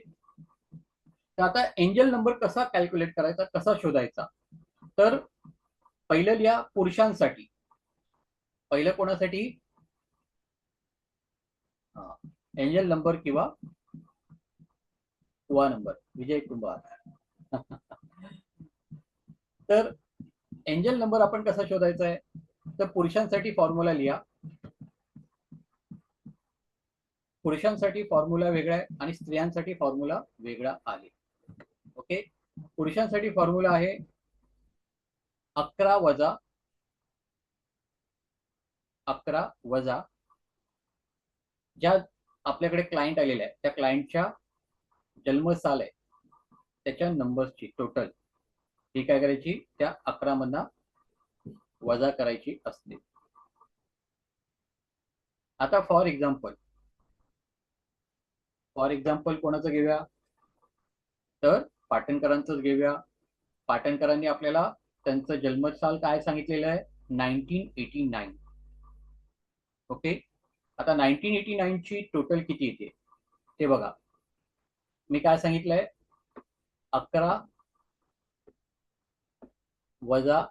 तर आता एंजल नंबर कसा कॅल्क्युलेट करायचा, कसा शोधायचा, तर पहिलं लिहा पुरुषांसाठी. पहिलं कोणासाठी? एंजल नंबर किंवा कुवा नंबर, विजय कुंभार. तर एंजल नंबर आपण कसा शोधायचा आहे, तर पुरुषांसाठी फॉर्म्युला लिहा. पुरुषांसाठी फॉर्म्युला वेगळा आहे आणि स्त्रियांसाठी फॉर्म्युला वेगळा आहे. ओके, पुरुषांसाठी फॉर्म्युला आहे 11 वजा ज्या आपल्याकडे क्लायंट आलेले आहे त्या क्लायंटच्या जन्मसाल आहे त्याच्या नंबर्सची टोटल ही काय करायची, त्या 11 मधनं वजा करायची असते. आता फॉर एक्झाम्पल कोणाचं घेऊया, तर पाटणकरांचंच घेऊया. पाटणकरांनी आपल्याला त्यांचं जन्मसाल काय सांगितलेलं आहे, 1989. ओके, आता 1989 ची टोटल किती येते ते बघा. मी काय सांगितलंय, 11 वजा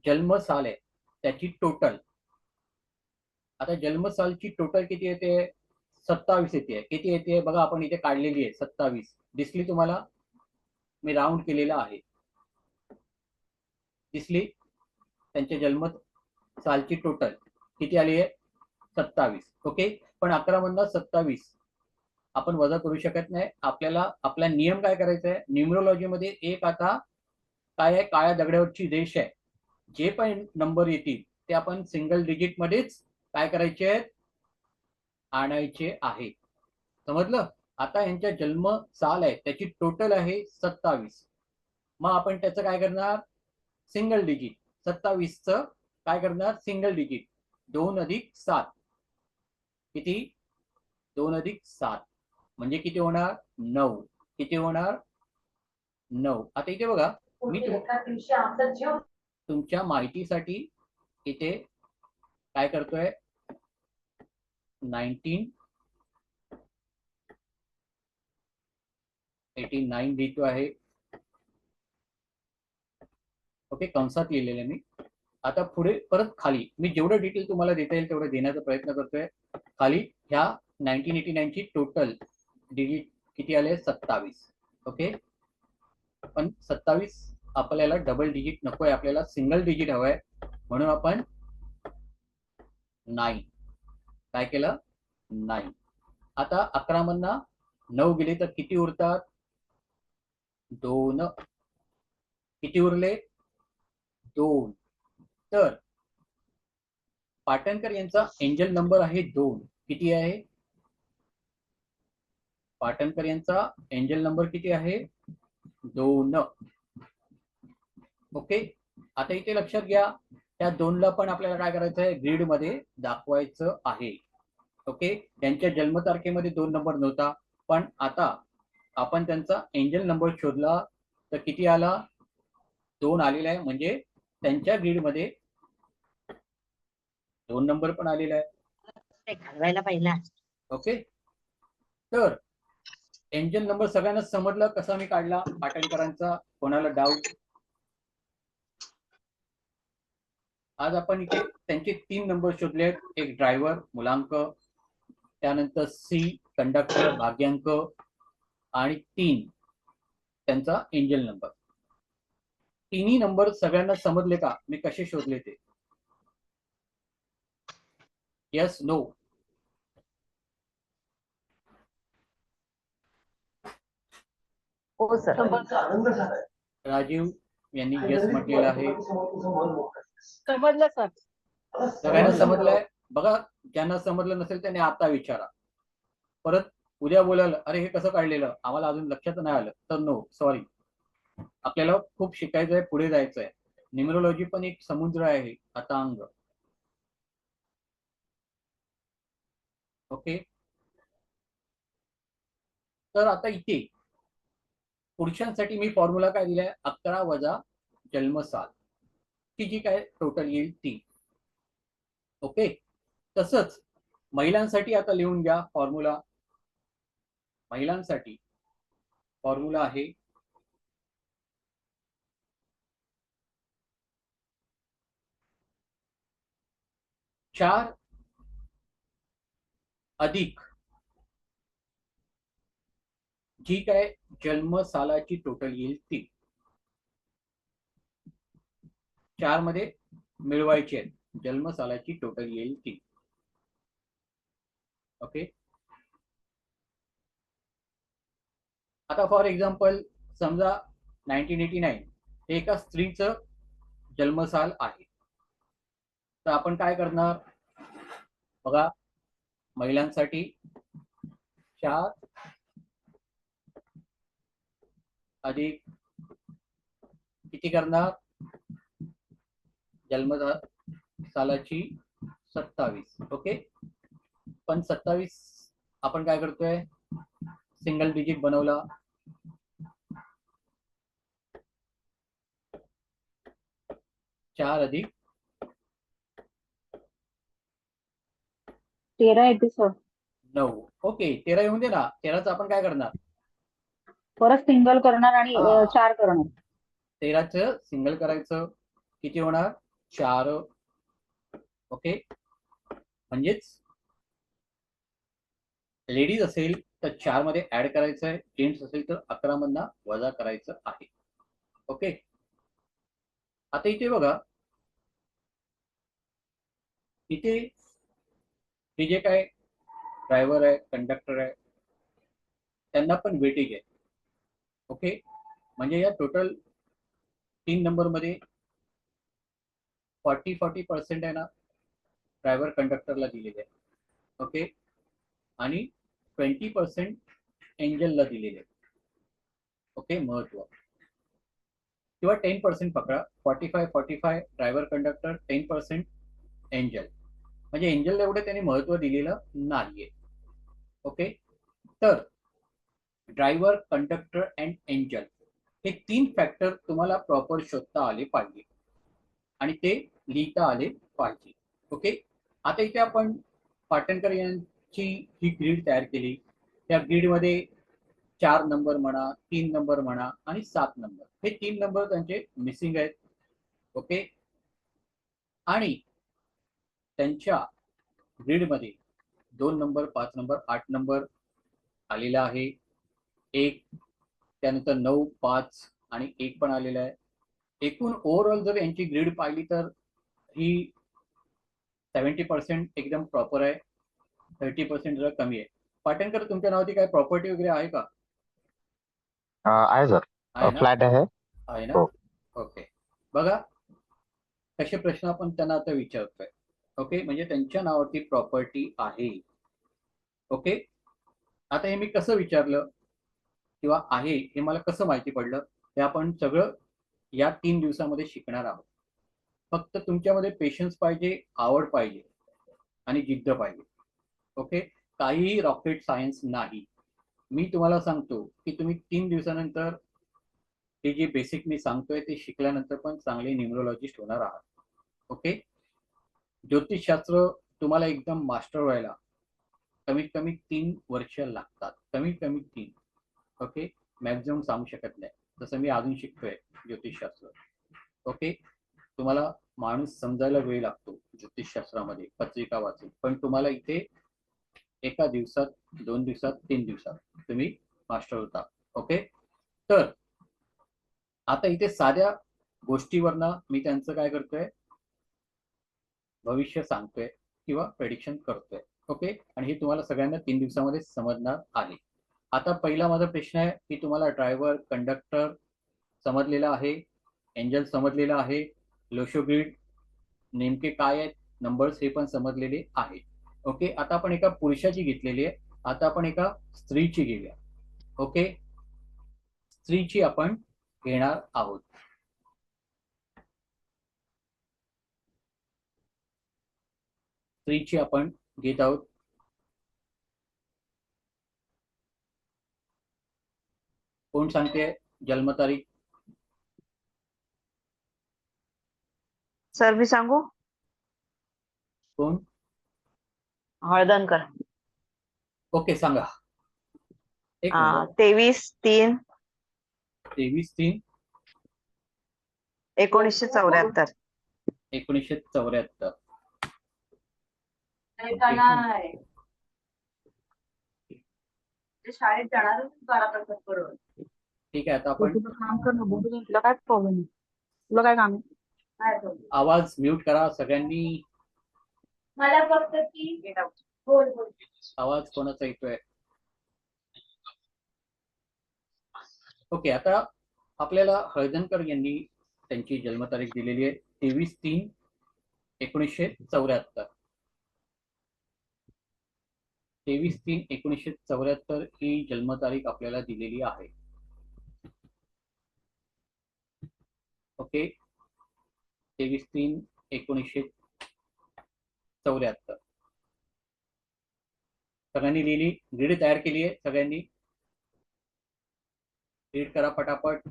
जन्मसाल आहे त्याची टोटल. आता जन्मसालची टोटल किती येते, 27 येते. किती येते बघा, आपण इथे काढलेली आहे 27, दिसली तुम्हाला, मी राऊंड केलेला आहे, दिसली. त्यांच्या जन्मसालची टोटल किती आली आहे, 27. ओके, पण 11 मधनं 27 आपण वजा करू शकत नाही. आपल्याला आपला नियम काय करायचा आहे, न्यूमरोलॉजी मध्ये एक आता काय आहे, काळ्या दगडावरची रेष आहे, जे पण नंबर येतील ते आपण सिंगल डिजिट मध्येच काय करायचे आहेत, आणायचे आहे. समजलं? आता यांच्या जन्म साल आहे त्याची टोटल आहे 27. मग आपण त्याचं काय करणार, सिंगल डिजिट 27चं काय करणार, सिंगल डिजिट 2 अधिक 7. किती, 2 अधिक 7 म्हणजे किती होणार, 9. किती होणार, 9. आता इथे बघा, मी तुमच्या माहितीसाठी इथे काय करतोय, 1989 लिहितो आहे. ओके, कंसात लिहिलेलं मी. आता पुढे परत खाली मी जेवढं डिटेल तुम्हाला देता येईल तेवढं देण्याचा प्रयत्न करतोय. खाली ह्या 1989 ची टोटल डिजिट किती आले, 27. ओके, पण 27 आपल्याला डबल डिजिट नकोय, आपल्याला सिंगल डिजिट हवंय, म्हणून आपण 9 काय केलं, 9. आता 11 मधनं 9 गेले तर किती उरतात, 2. किती उरले, 2. तर पाटणकर यांचा एंजल नंबर आहे 2. किती आहे, पाटणकर यांचा एंजल नंबर किती आहे, 2. ओके, आता इथे लक्षात घ्या, त्या 2ला पण आपल्याला काय करायचं आहे, ग्रीड मध्ये दाखवायचं आहे. ओके, त्यांच्या जन्मतारखेमध्ये 2 नंबर नव्हता, पण आता आपण त्यांचा एंजल नंबर शोधला तर किती आला, 2 आलेला आहे. म्हणजे त्यांच्या ग्रीड मध्ये 2 नंबर पण आलेला आहे. घालवायला पाहिजे. ओके, तर एंजल नंबर सगळ्यांना समजलं कसा मी काढला पाटणकरांचा, कोणाला डाऊट? आज आपण इथे त्यांचे 3 नंबर शोधले आहेत. एक ड्रायव्हर मुलांक, त्यानंतर सी कंडक्टर भाग्यांक, आणि 3 त्यांचा एंजल नंबर. तिन्ही नंबर सगळ्यांना समजले का मी कसे शोधले ते? Yes, no? हो सर. राजीव यांनी यस म्हटलेलं आहे. समजलं सर. सगळ्यांना समजलंय? बघा, ज्यांना समजलं नसेल त्यांनी आता विचारा. परत उद्या बोलाल, अरे हे कसं काढलेलं, आम्हाला अजून लक्षात नाही आलं, तर नो, सॉरी. आपल्याला खूप शिकायचं आहे, पुढे जायचं आहे. न्यूमरोलॉजी पण एक समुद्र आहे, अथांग. ओके, तर आता इथे पुरुषांसाठी मी फॉर्म्युला काय दिलाय, 11 वजा जन्मसाल, ती जी काय टोटल येईल ती. ओके, तसंच महिलांसाठी आता लिहून घ्या फॉर्म्युला. महिलांसाठी फॉर्म्युला आहे 4 अधिक जी काय जन्मसालाची टोटल येईल ती. 4 मध्ये मिळवायची आहे, जन्मसालाची टोटल येईल ती. ओके, आता फॉर एक्झाम्पल समजा 1989 हे एका स्त्रीचं जन्मसाल आहे, तर आपण काय करणार बघा, महिलांसाठी 4 अधिक किती करणार, जन्मसालाची 27. ओके, पण 27 आपण काय करतोय, सिंगल डिजिट बनवला. 4 अधिक 13 येते सर. 9. ओके, 13 येऊन दे ना. 13चं आपण काय करणार, परत सिंगल करणार आणि 4 करणार. 13चं सिंगल करायचं, किती होणार, 4. ओके, म्हणजेच लेडीज असेल तर 4 मध्ये ऍड करायचं आहे, जेंट्स असेल तर 11 मधनं वजा करायचं आहे. ओके, आता इथे बघा, इथे हे जे काय ड्रायव्हर आहे, कंडक्टर आहे, त्यांना पण वेटेज आहे. ओके, म्हणजे या टोटल 3 नंबर मध्ये 40% आहे ना ड्रायव्हर कंडक्टरला दिलेले आहे. ओके, आणि 20% एंजलला दिलेले आहे. ओके, महत्व, किंवा 10% पकडा, 45 ड्रायव्हर कंडक्टर, 10% एंजल. म्हणजे एंजलला एवढं त्यांनी महत्व दिलेलं नाहीये. ओके, तर ड्रायव्हर, कंडक्टर अँड एंजल हे 3 फॅक्टर तुम्हाला प्रॉपर शोधता आले पाहिजे आणि ते लिहिता आले पाहिजे. ओके, आता इथे आपण पाटणकर यांची ही ग्रीड तयार केली. त्या ग्रीडमध्ये 4 नंबर म्हणा, 3 नंबर म्हणा आणि 7 नंबर, हे 3 नंबर त्यांचे मिसिंग आहेत. ओके, आणि त्यांच्या ग्रीडमध्ये 2 नंबर, 5 नंबर, 8 नंबर आलेला आहे. 1, त्यानंतर 9, 5 आणि 1 पण आलेला आहे. एकूण ओव्हरऑल जर यांची ग्रीड पाहिली तर ही 70% एकदम प्रॉपर आहे, 30% जरा कमी आहे. पाटणकर, तुमच्या नावाची काय प्रॉपर्टी वगैरे आहे का? आहे सर, आहे ना? फ्लॅट आहे. आहे ना? हो. ओके, बघा कसे प्रश्न आपण त्यांना आता विचारतोय. ओके, म्हणजे त्यांच्या नावाची प्रॉपर्टी आहे. ओके, आता हे मी कसं विचारलं किंवा आहे हे मला कसं माहिती पडलं, हे आपण सगळं या 3 दिवसामध्ये शिकणार आहोत. फक्त तुमच्यामध्ये पेशन्स पाहिजे, आवड पाहिजे आणि जिद्द पाहिजे. ओके, काहीही रॉकेट सायन्स नाही. मी तुम्हाला सांगतो की तुम्ही 3 दिवसानंतर हे जे बेसिक मी सांगतोय ते शिकल्यानंतर पण चांगले न्यूमरोलॉजिस्ट होणार आहात. ओके, ज्योतिषशास्त्र तुम्हाला एकदम मास्टर व्हायला कमीत कमी 3 वर्ष लागतात. कमीत कमी 3. ओके, मॅक्झिमम सांगू शकत नाही. जसं मी अजून शिकतोय ज्योतिषशास्त्र. ओके, तुम्हाला माणूस समजायला वेळ लागतो ज्योतिषशास्त्रामध्ये पत्रिका वाचून, पण तुम्हाला इथे एका दिवसात, 2 दिवसात, 3 दिवसात तुम्ही मास्टर होता. ओके, तर आता इथे साध्या गोष्टीवरनं मी त्यांचं काय करतोय, भविष्य सांगतोय किंवा प्रेडिक्शन करतोय. ओके, आणि हे तुम्हाला सगळ्यांना 3 दिवसामध्ये समजणार आहे. आता पहिला माझा प्रश्न आहे की तुम्हाला ड्रायव्हर, कंडक्टर समजलेला आहे, एंजल समजलेला आहे, लोशो ग्रिड नेमके काय आहेत, नंबर्स हे पण समजलेले आहे. ओके, आता आपण एका पुरुषाची घेतलेली आहे, आता आपण एका स्त्रीची घेऊया. ओके, स्त्रीची आपण घेणार आहोत. स्त्रीची आपण घेत आहोत. कोण सांगते जन्मतारीख? सर मी सांगू? कोण? हळदणकर. ओके, सांगा. एक मिनिट. 23/3/1974. 23/3/1974. शाळेत जाणार 12 बरोबर. ठीक आहे, आता आपण काम कर ना, बोलू दे. तुला काय प्रॉब्लेम आहे? तुला काय काम आहे? आवाज म्यूट करा सगळ्यांनी. मला फक्त की बोल बोल. आवाज कोणाचा येतोय? ओके, आता आपल्याला हळदणकर यांनी त्यांची जन्मतारीख दिलेली आहे 23/3/1974. 23/3/1974 ही जन्मतारीख आपल्याला दिलेली आहे. ओके, 23/3/1974 सगळ्यांनी लिहिली, ग्रीड तयार केली आहे सगळ्यांनी. रीड करा पटापट.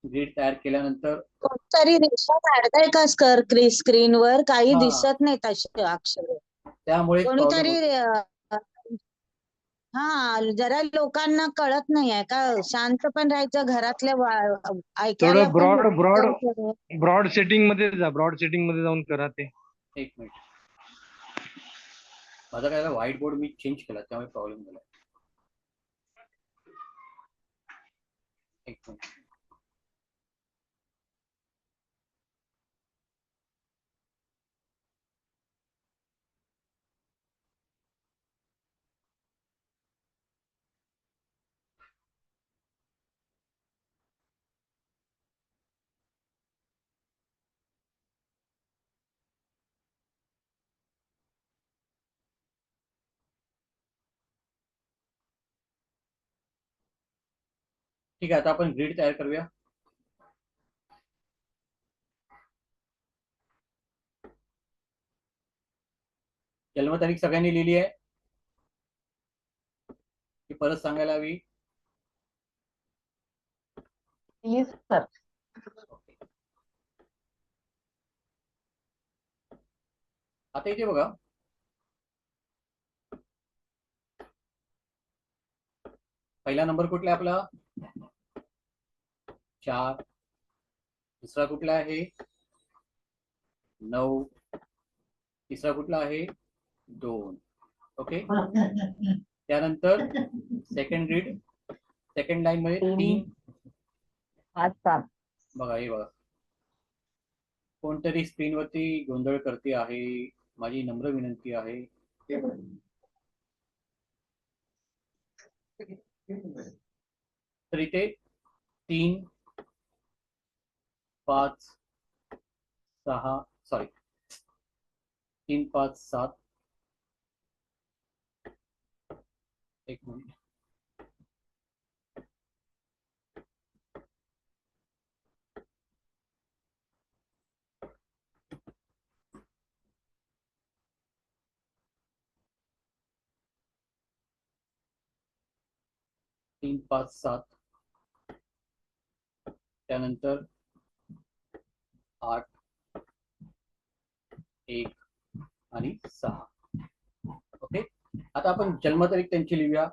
ग्रीड तयार केल्यानंतर कोणतरी रेषा काढताय का स्क्रीनवर? काही हा. दिसत नाही तसे अक्षर. त्यामुळे कोणीतरी जरा लोकांना कळत नाही आहे का? शांत पण राहायचं, घरातल्या ऐकायला थोडं पण ब्रॉड सेटिंग मध्ये जा. ब्रॉड सेटिंग मध्ये जाऊन करा ते. एक मिनिट, माझा काय व्हाईट बोर्ड मी चेंज केला त्यामुळे प्रॉब्लेम झाला. एक मिनिट. ठीक आहे, आता आपण ग्रीड तयार करूया. जन्मतारीख सगळ्यांनी लिहिली आहे की परत सांगायला हवी? सर. आता इथे बघा, पहिला नंबर कुठला आहे आपला? 4. दुसरा कुठला आहे? 9. तिसरा कुठला आहे? 2. ओके, त्यानंतर सेकंड ग्रीड, सेकंड लाईन मध्ये 3. 5-7. बघा, हे बघा, कोणतरी स्क्रीनवरती गोंधळ करते आहे, माझी नम्र विनंती आहे. तर इथे 3, 5, 6 सॉरी 3 5 7 एक मिनिट. तीन पाच सात त्यानंतर 8 1 आणि 6. ओके. आता आपण जन्मतारीख त्यांची लिहूया.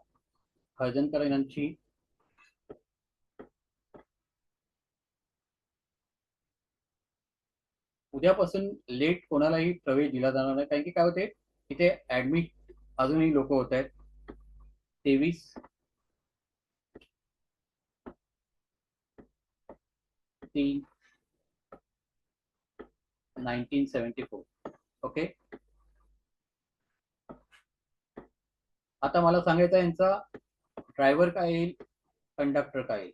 हळदणकर यांची उद्यापासून लेट कोणालाही प्रवेश दिला जाणार नाही, कारण की काय होते इथे ऍडमिट अजूनही लोक होत आहेत. 23 3 1974. ओके. आता मला सांगायचं यांचा ड्रायव्हर काय येईल, कंडक्टर काय येईल.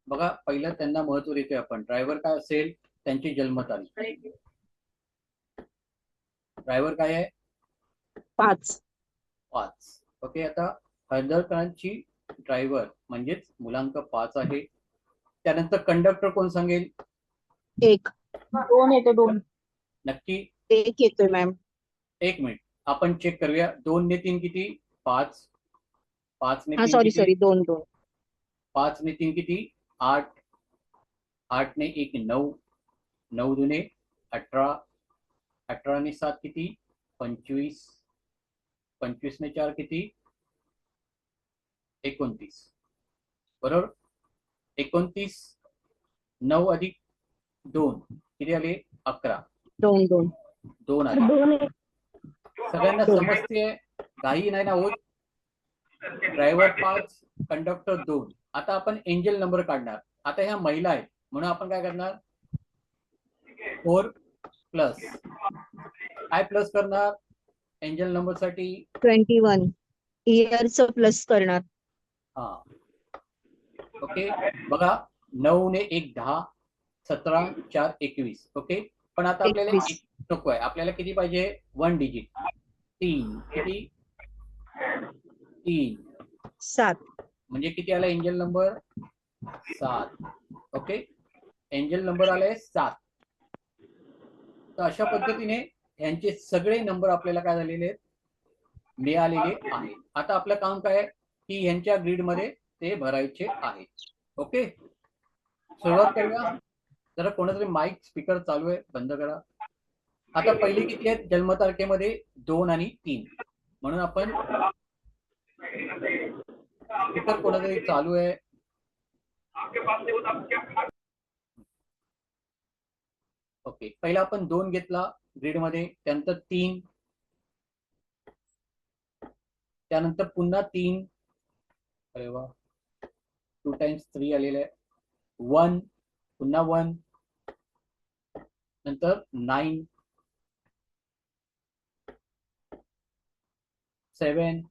बघा पहिलं त्यांना महत्व देतोय आपण. ड्रायव्हर काय असेल, त्यांची जन्मतारीख. ड्रायव्हर काय आहे 5. 5. ओके. आता हळदणकरांची ड्रायव्हर म्हणजेच मुलांक 5 आहे. त्यानंतर कंडक्टर कोण सांगेल? 1. 2 येते 2. नक्की 1 येतोय मॅम. 1 मिनिट आपण चेक करूया. 2 ने 3 किती? 5. 5 ने 3 सॉरी किती? 2. 5 ने 3 किती? 8. 8 ने 1 9. 9 दुने 18. 18 ने 7 किती? 25. 25 ने 4 किती? 29. बरोबर. 29 9 अधिक 2 किती आले? 11. 2 आले. 2 सगळ्यांना समजते, काही नाही ना होत. Driver 5, conductor 2. आता आपण एंजल नंबर काढणार. आता ह्या महिला आहेत म्हणून आपण काय करणार? 4 प्लस काय प्लस करणार एंजल नंबर साठी? 21 इयरचं प्लस करणार. हा. ओके. बघा 9 ने 1 10. 17 4 21. ओके. पण आता आपल्याला 21. नको आहे. आपल्याला किती पाहिजे? 1 डिजिट. 3 किती? 3 7. म्हणजे किती आला angel number? 7. Okay. Angel number आलाय 7. तर अशा पद्धतीने यांचे सगळे नंबर आपल्याला काय झालेले आहेत? मिळालेले आहेत. आता आपलं काम काय आहे की ह्यांच्या ग्रीड मध्ये ते भरायचे आहे. ओके. सुरुवात करूया. जरा कोणातरी माईक स्पीकर चालू आहे, बंद करा. आता पहिली किती आहेत जन्मतारखेमध्ये? 2 आणि 3. म्हणून आपण स्पीकर कोणातरी चालू आहे. ओके. पहिला आपण 2 घेतला ग्रीड मध्ये, त्यानंतर 3, त्यानंतर पुन्हा 3. अरे वा. 2 टाइम्स 3 आलेलं आहे. 1 पुन्हा 1 नंतर 9 7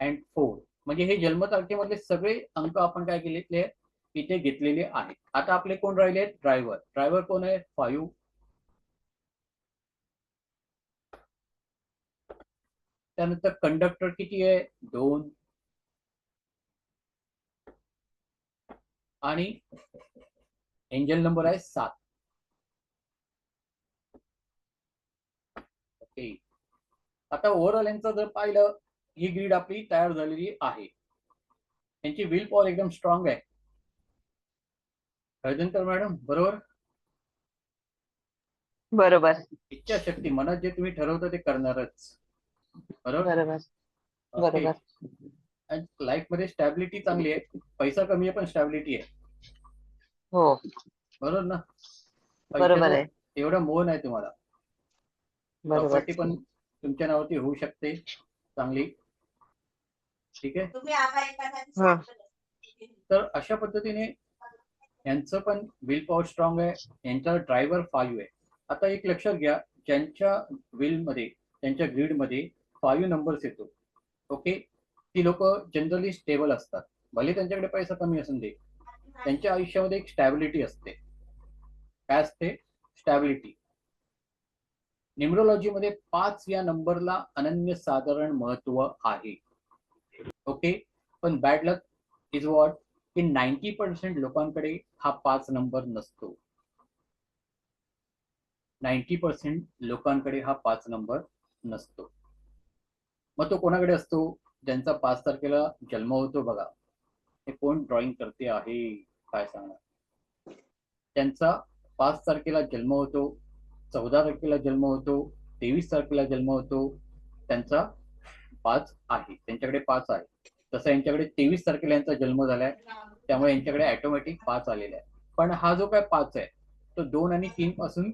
अँड 4. म्हणजे हे जन्मतारखेमधले सगळे अंक आपण काय केलेले इथे घेतलेले आहेत. आता आपले कोण राहिले? ड्रायव्हर. ड्रायव्हर कोण आहे? 5. त्यानंतर कंडक्टर किती आहे? 2. आणि एंजल नंबर आहे 7. ओके. आता ओव्हरऑल यांचं जर पाहिलं, ही ग्रीड आपली तयार झालेली आहे. यांची विल पॉवर एकदम स्ट्रॉंग आहे. हळदणकर मॅडम बरोबर? बरोबर. इच्छाशक्ती, मनात जे तुम्ही ठरवता ते करणारच. बरोबर. बरोबर. लाईफ मध्ये स्टॅबिलिटी चांगली आहे. पैसा कमी आहे पण स्टॅबिलिटी आहे. हो. बरोबर ना? बरोबर आहे. एवढा मोह नाही तुम्हाला. बरोबर. प्रॉपर्टी पण तुमच्या नावावरती होऊ शकते चांगली. ठीक आहे. हा. तर अशा पद्धतीने यांचं पण विल पॉवर स्ट्रॉंग आहे. यांचा ड्रायव्हर 5 आहे. आता एक लक्षात घ्या, ज्यांच्या विल मध्ये त्यांच्या ग्रीड मध्ये 5 नंबर्स येतो. ओके. ती लोक जनरली स्टेबल असतात. भले त्यांच्याकडे पैसा कमी असून दे, त्यांच्या आयुष्यामध्ये एक स्टॅबिलिटी असते. काय असते? स्टॅबिलिटी. न्यूमरोलॉजीमध्ये 5 या नंबरला अनन्यसाधारण महत्व आहे. ओके, पण बॅड लक इज वॉट की 90% लोकांकडे हा 5 नंबर नसतो. 90% लोकांकडे हा 5 नंबर नसतो. मग तो कोणाकडे असतो? ज्यांचा 5 तारखेला जन्म होतो बघा. हे कोण ड्रॉइंग करते आहे काय सांगणार? त्यांचा 5 तारखेला जन्म होतो, 14 तारखेला जन्म होतो, 23 तारखेला जन्म होतो, त्यांचा 5 आहे, त्यांच्याकडे 5 आहे. तसं यांच्याकडे 23 तारखेला यांचा जन्म झालाय, त्यामुळे यांच्याकडे ऑटोमॅटिक 5 आलेला आहे. पण हा जो काय 5 आहे तो 2 आणि 3 पासून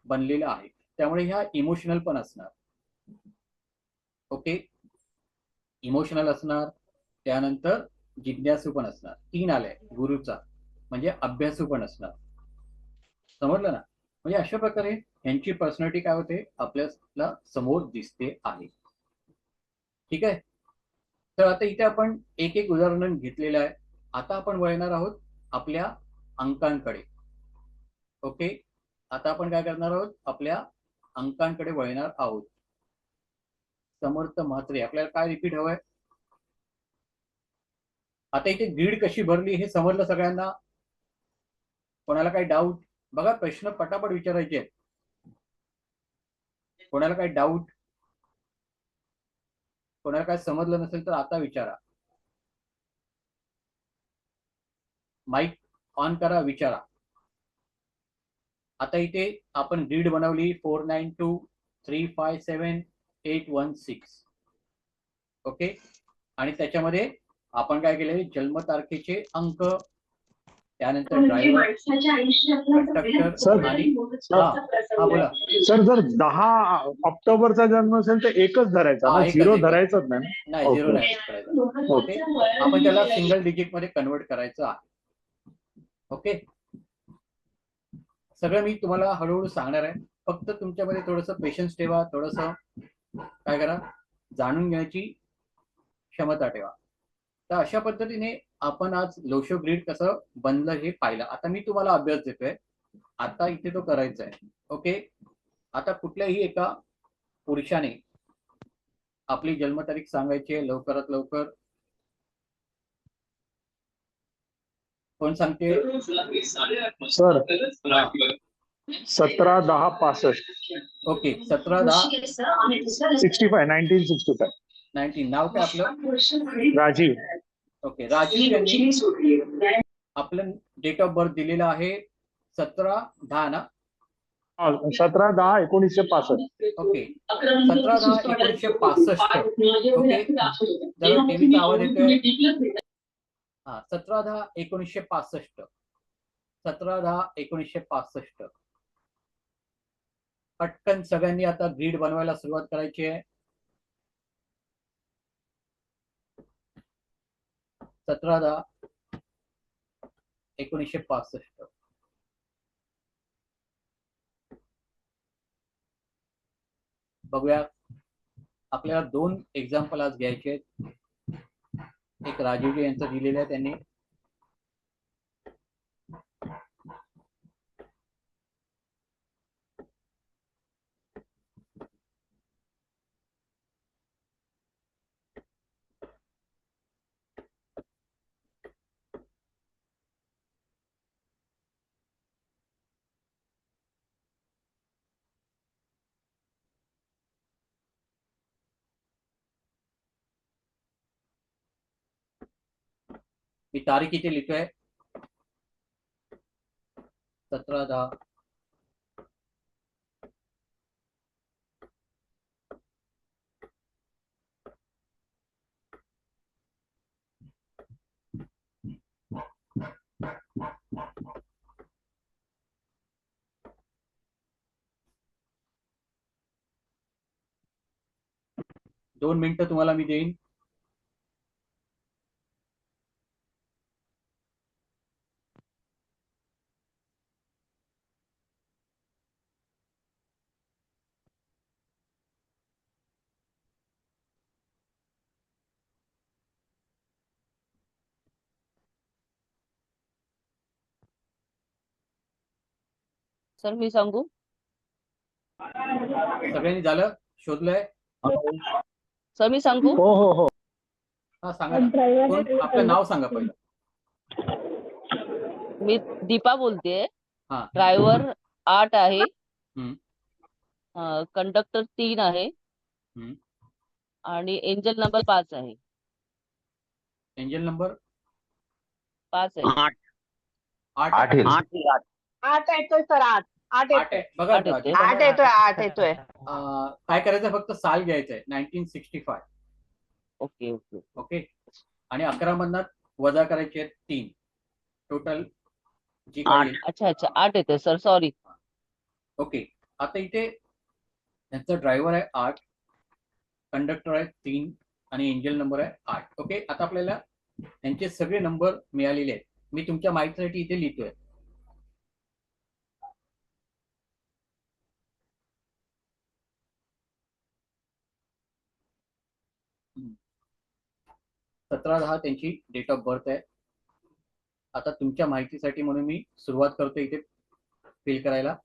बनलेला आहे, त्यामुळे ह्या इमोशनल पण असणार. ओके, इमोशनल असणार, त्यानंतर जिज्ञासू पण असणार. 3 आलाय गुरुचा, म्हणजे अभ्यासू पण असणार. समजलं ना? म्हणजे अशा प्रकारे यांची पर्सनॅलिटी काय होते आपल्याला समोर दिसते आहे. ठीक आहे, तर आता इथे आपण एक एक उदाहरण घेतलेलं आहे. आता आपण वळणार आहोत आपल्या अंकांकडे. ओके, आता आपण काय करणार आहोत? आपल्या अंकांकडे वळणार आहोत. समर्थ म्हात्रे, आपल्याला काय रिपीट हवंय? आता इथे ग्रीड कशी भरली हे समजलं सगळ्यांना? कोणाला काही डाऊट? बघा, प्रश्न पटापट विचारायचे आहेत. कोणाला काही डाऊट? कोणाला काय समजलं नसेल तर आता विचारा. माईक ऑन करा, विचारा. आता इथे आपण ग्रीड बनवली 492 357 816. ओके, आणि त्याच्यामध्ये आपण काय केले? जन्मतारखेचे अंक, त्यानंतर ड्रायव्हर, कंडक्टर आणि हा बोला. सर, जर 10 ऑक्टोबरचा जन्म असेल तर एकच धरायचा ना, एकच, झिरो एकच. धरायचंच नाही ना? नाही, झिरो नाही करायचं. ओके, आपण त्याला सिंगल डिजिट मध्ये कन्वर्ट करायचं आहे. ओके, सगळं मी तुम्हाला हळूहळू सांगणार आहे. फक्त तुमच्यामध्ये थोडंसं पेशन्स ठेवा, थोडंसं काय करा, जाणून घेण्याची क्षमता ठेवा. तर अशा पद्धतीने आपण आज लोशो ग्रीड कसं बनलं हे पाहिलं. आता मी तुम्हाला अभ्यास देतोय, आता इथे तो करायचा आहे. ओके, आता कुठल्याही एका पुरुषाने आपली जन्मतारीख सांगायची आहे लवकरात लवकर. कोण सांगते? सर, 17-10-65. ओके, 17-10 1965. 19. नाव काय आपलं? राजीव. ओके, राजीव यांनी आपलं डेट ऑफ बर्थ दिलेलं आहे 17-10 ना? 17-10-1965. ओके, 17-10-1965. ओके, जरा टीव्हीचा आवाज येतोय. हा, 17-10-1965. 17-10-1965. पटकन सगळ्यांनी आता ग्रीड बनवायला सुरुवात करायची आहे. 17-10-1965. बघूया, आपल्याला 2 एक्झाम्पल आज घ्यायचे आहेत. एक राजीवजी यांचं दिलेलं आहे त्यांनी. मी तारीख इथे लिहितोय 17-10. दोन मिनिटं तुम्हाला मी देईन. सर मी सांगू? सगळ्यांनी झालं, शोधलंय? सर मी सांगू? हो हो हो. हा सांगा ना. कोण, आपलं नाव सांगा पहिलं. मी दीपा बोलतेय. हा. ड्रायव्हर 8 आहे. हम्म. कंडक्टर 3 आहे. हम्म. आणि एंजल नंबर 5 आहे. एंजल नंबर 5 आहे. 8 8 येईल. 8 येतोय सर, 8 8 आहे. बघा 8 येते. 8 येतोय, 8 येतोय. काय करायचं, फक्त साल घ्यायचंय 1965. Okay okay. ओके. आणि 11 मधनं वजा करायचे 3. टोटल जी काय येईल. अच्छा अच्छा 8 येते सर, सॉरी. ओके. आता इथे त्यांचा ड्रायव्हर आहे 8, कंडक्टर आहे 3 आणि एंजल नंबर आहे 8. ओके. आता आपल्याला त्यांचे सगळे नंबर मिळालेले आहेत. मी तुमच्या माहितीसाठी इथे लिहितोय. हम्म. 17/10 त्यांची डेट ऑफ बर्थ आहे. आता तुमच्या माहितीसाठी म्हणून मी सुरुवात करतो इथे फिल करायला.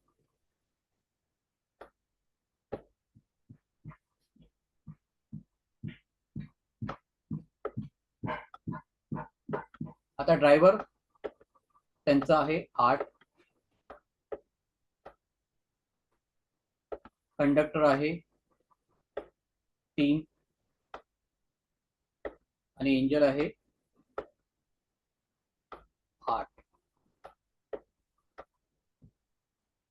आता ड्रायव्हर त्यांचा आहे 8, कंडक्टर आहे 3 आणि एंजल आहे 8.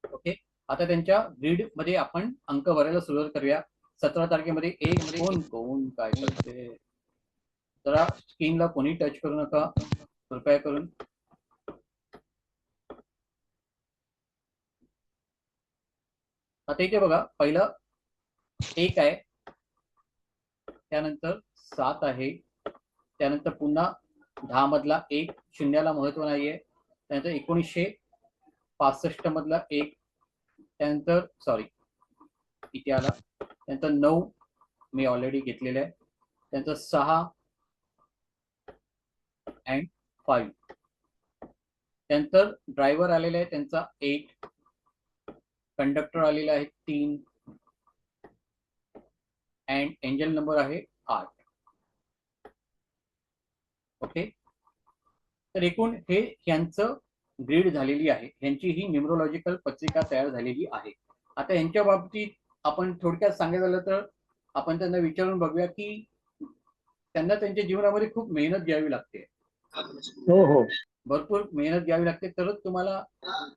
ओके. आता त्यांच्या ग्रीड मध्ये आपण अंक भरायला सुरुवात करूया. 17 तारखेमध्ये 1 मध्ये कोण काय करते, जरा स्क्रीनला कोणी टच करू नका कृपया करून. आता इथे बघा, पहिलं 1 आहे, त्यानंतर 7 आहे, त्यानंतर पुन्हा 10 मधला 1, शून्याला महत्व नाहीये, त्यानंतर 1965 मधला 1, त्यानंतर सॉरी इथे आला, त्यानंतर 9 मी ऑलरेडी घेतलेलं आहे, त्यानंतर 6 and 5, त्यानंतर ड्रायव्हर आलेला आहे त्यांचा 8, कंडक्टर आलेला आहे 3 अँड एंजल नंबर आहे 8. ओके. तर एकूण हे यांचं ग्रीड झालेली आहे, यांची ही न्यूमरोलॉजिकल पत्रिका तयार झालेली आहे. आता यांच्या बाबतीत आपण थोडक्यात सांगायचं झालं तर आपण त्यांना विचारून बघूया की त्यांना त्यांच्या जीवनामध्ये खूप मेहनत घ्यावी लागते. हो हो. भरपूर मेहनत घ्यावी लागते तरच तुम्हाला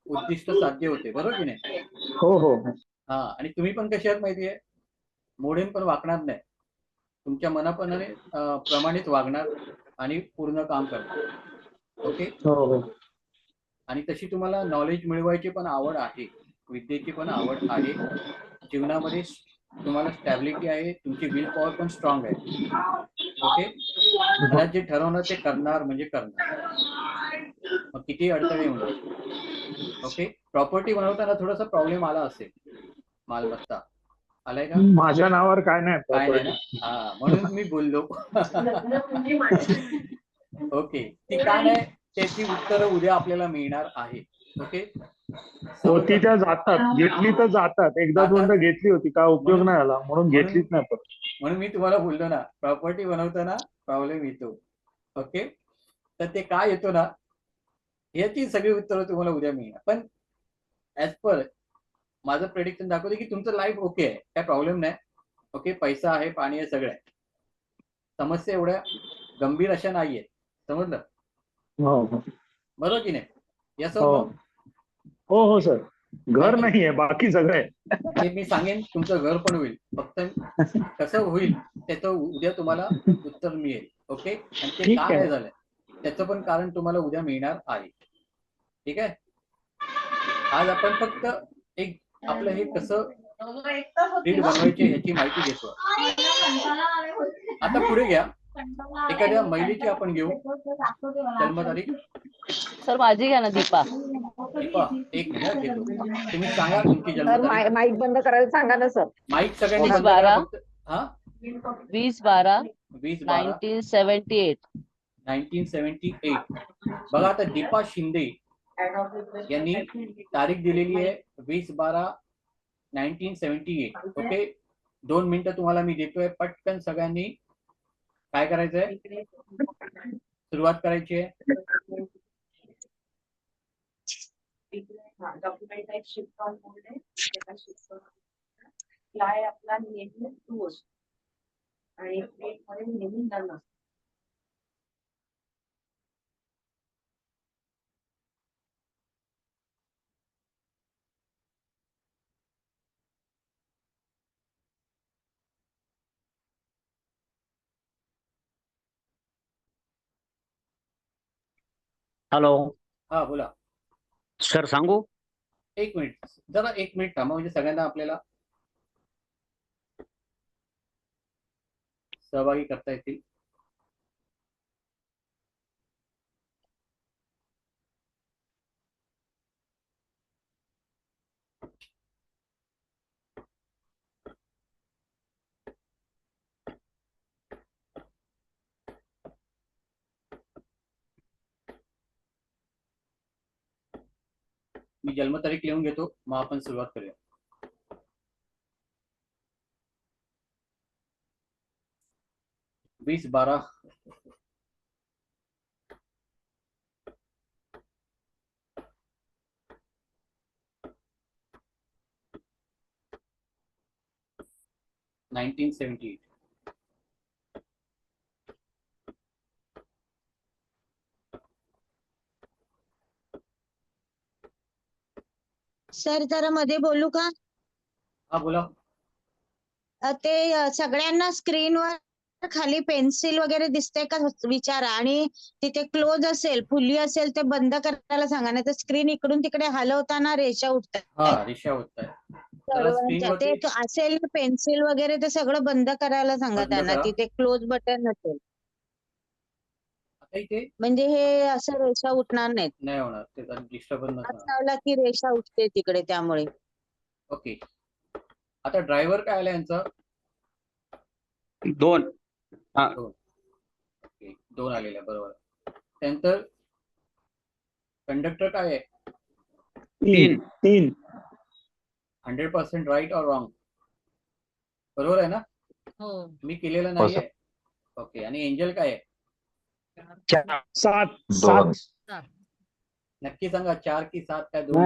उद्दिष्ट साध्य होते, बरोबर की नाही? हो हो. हा. आणि तुम्ही पण कशी आहात माहितीये, मोडेन पण वागणार नाही, तुमच्या मनापणाने प्रमाणित वागणार आणि पूर्ण काम करणार. ओके. हो हो. आणि तशी तुम्हाला नॉलेज मिळवायची पण आवड आहे, विद्येची पण आवड आहे, जीवनामध्ये तुम्हाला स्टॅबिलिटी आहे, तुमची विल पॉवर पण स्ट्रॉंग आहे. ओके. मला जे ठरवणार ते करणार म्हणजे करणार, मग किती अडथळे होणार. ओके. प्रॉपर्टी बनवताना थोडासा प्रॉब्लेम आला असेल, मालमत्ता आलाय का? माझ्या नावावर काय नाही काय नाही property. ना? हा, म्हणून मी बोललो. ओके. ती का नाही त्याची उत्तरं उद्या आपल्याला मिळणार आहे. ओके. होती त्या जातात, घेतली तर जातात. एकदा दोनदा घेतली होती, काय उपयोग नाही आला म्हणून घेतलीच नाही परत. म्हणून मी तुम्हाला बोललो ना, प्रॉपर्टी बनवताना प्रॉब्लेम येतो. ओके. तर ते काय येतो ना, याची सगळी उत्तरं तुम्हाला उद्या मिळणार. पण ऍज पर माझं प्रेडिक्शन दाखवते की तुमचं लाईफ ओके आहे, काय प्रॉब्लेम नाही. ओके. पैसा आहे, पाणी आहे, सगळं आहे. समस्या एवढ्या गंभीर अशा नाहीये, समजलं? हो हो. बरोबर की नाही? यस हो हो. हो हो सर. घर नाहीये, बाकी सगळं आहे. ते मी सांगेन, तुमचं घर पण होईल, फक्त कसं होईल त्याचं उद्या तुम्हाला उत्तर मिळेल. ओके. आणि ते ठीक का आहे. नाही झालंय त्याचं पण कारण तुम्हाला उद्या मिळणार आहे. ठीक आहे. आज आपण फक्त एक आपलं हे कसं रीड बनवायचे ह्याची माहिती घेतो. आता पुढे घ्या, एखाद्या महिलेची आपण घेऊ जन्मतारीख. सर माझी घ्या ना, दीपा. दीपा, एक मिनिट घेतो. तुम्ही सांगा तुमची जन्मतारीख. माईक बंद करायला सांगा ना सर. माईक सगळ्यांनी 20 बंद करा 12. फक्त. हा. 20/12 20/12 1978. 1978. बघा आता दीपा शिंदे यांनी तारीख दिलेली आहे 20/12/1978. ओके, 2 मिनिटं तुम्हाला मी देतोय. पटकन सगळ्यांनी काय करायचंय, सुरुवात करायची आहे. Document type shift on board आहे, त्याचा शिफ्ट ऑन फ्लाय आपला नेहमी टू असतो आणि प्लेट मध्ये नेहमी नन असतो. हॅलो हा बोला. सर, सांगू? एक मिनिट, जरा 1 मिनिट थांबा, म्हणजे सगळ्यांना आपल्याला सहभागी करता येतील. मी जन्मतारीख लिहून घेतो, मग आपण सुरुवात करूया. वीस 12 1978. सर जरा मध्ये बोलू का? हा बोला. ते सगळ्यांना स्क्रीनवर खाली पेन्सिल वगैरे दिसते का विचारा, आणि तिथे क्लोज असेल, फुल्ली असेल ते बंद करायला सांगा, नाही तर स्क्रीन इकडून तिकडे हलवताना रेषा उठतात हा रेषा होत आहे. सर्वांच्या. ते असेल पेन्सिल वगैरे ते सगळं बंद करायला सांगा बंद त्यांना, करा. तिथे क्लोज बटन असेल आता इथे म्हणजे हे असं रेषा उठणार नाहीत. नाही होणार, त्याचा डिस्टर्बन्स नसणार. लावला की रेषा उठते तिकडे, त्यामुळे. ओके, आता ड्रायव्हर काय आला यांचा? 2. ओके, 2 आलेला, बरोबर. त्यानंतर कंडक्टर काय आहे? 3. 100% राईट और रॉंग? बरोबर आहे ना? हो. मी केलेलं नाहीये. ओके, आणि एंजल काय आहे? 7. नक्की सांगा, 4 की 7 काय? 2?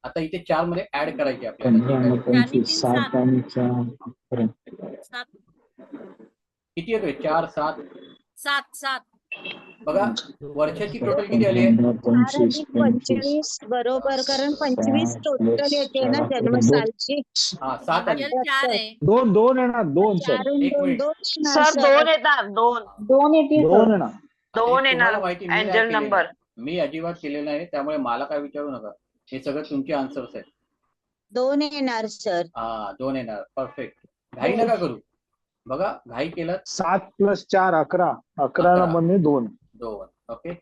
आता इथे 4 मध्ये ऍड करायचे आपल्याला. किती येतोय? 4 7 बघा, वर्षाची टोटल किती आली आहे? 25 बरोबर, कारण 25 टोटल येते ना जन्मसालची. हा 7 आली. 2 येणार, 2 सर. एक मिनिट. सर 2 येतात, 2 येतील 2 येणार. 2 येणार. तुम्हाला माहिती, मी नाही एंजल केलेलं. नंबर. मी अजिबात केलेलं नाही, त्यामुळे मला काय विचारू नका. हे सगळं तुमचे आन्सर्स आहेत. 2 येणार सर. हा 2 येणार. परफेक्ट. घाई नका करू. बघा, घाई केलं 7 + 4 11. 11 मध्ये 2. 2. ओके,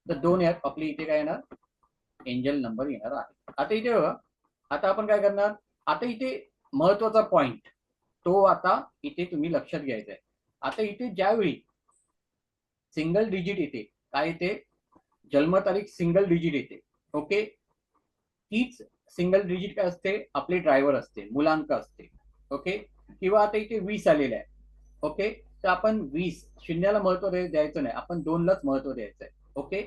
तर 2 आपली इथे काय येणार? एंजल नंबर येणार आहे. आता इथे बघा, आता आपण काय करणार? आता इथे महत्वाचा पॉइंट तो आता इथे तुम्ही लक्षात घ्यायचा आहे. आता इथे ज्यावेळी सिंगल डिजिट येते, काय येते? जन्मतारीख सिंगल डिजिट येते. ओके, तीच सिंगल डिजिट काय असते? आपली ड्रायव्हर असते, मुलांक असते. ओके, किंवा आता इथे 20 आलेलं आहे. ओके, तर आपण 20 शून्याला महत्व द्यायचं नाही, आपण 2लाच महत्व द्यायचं आहे. ओके,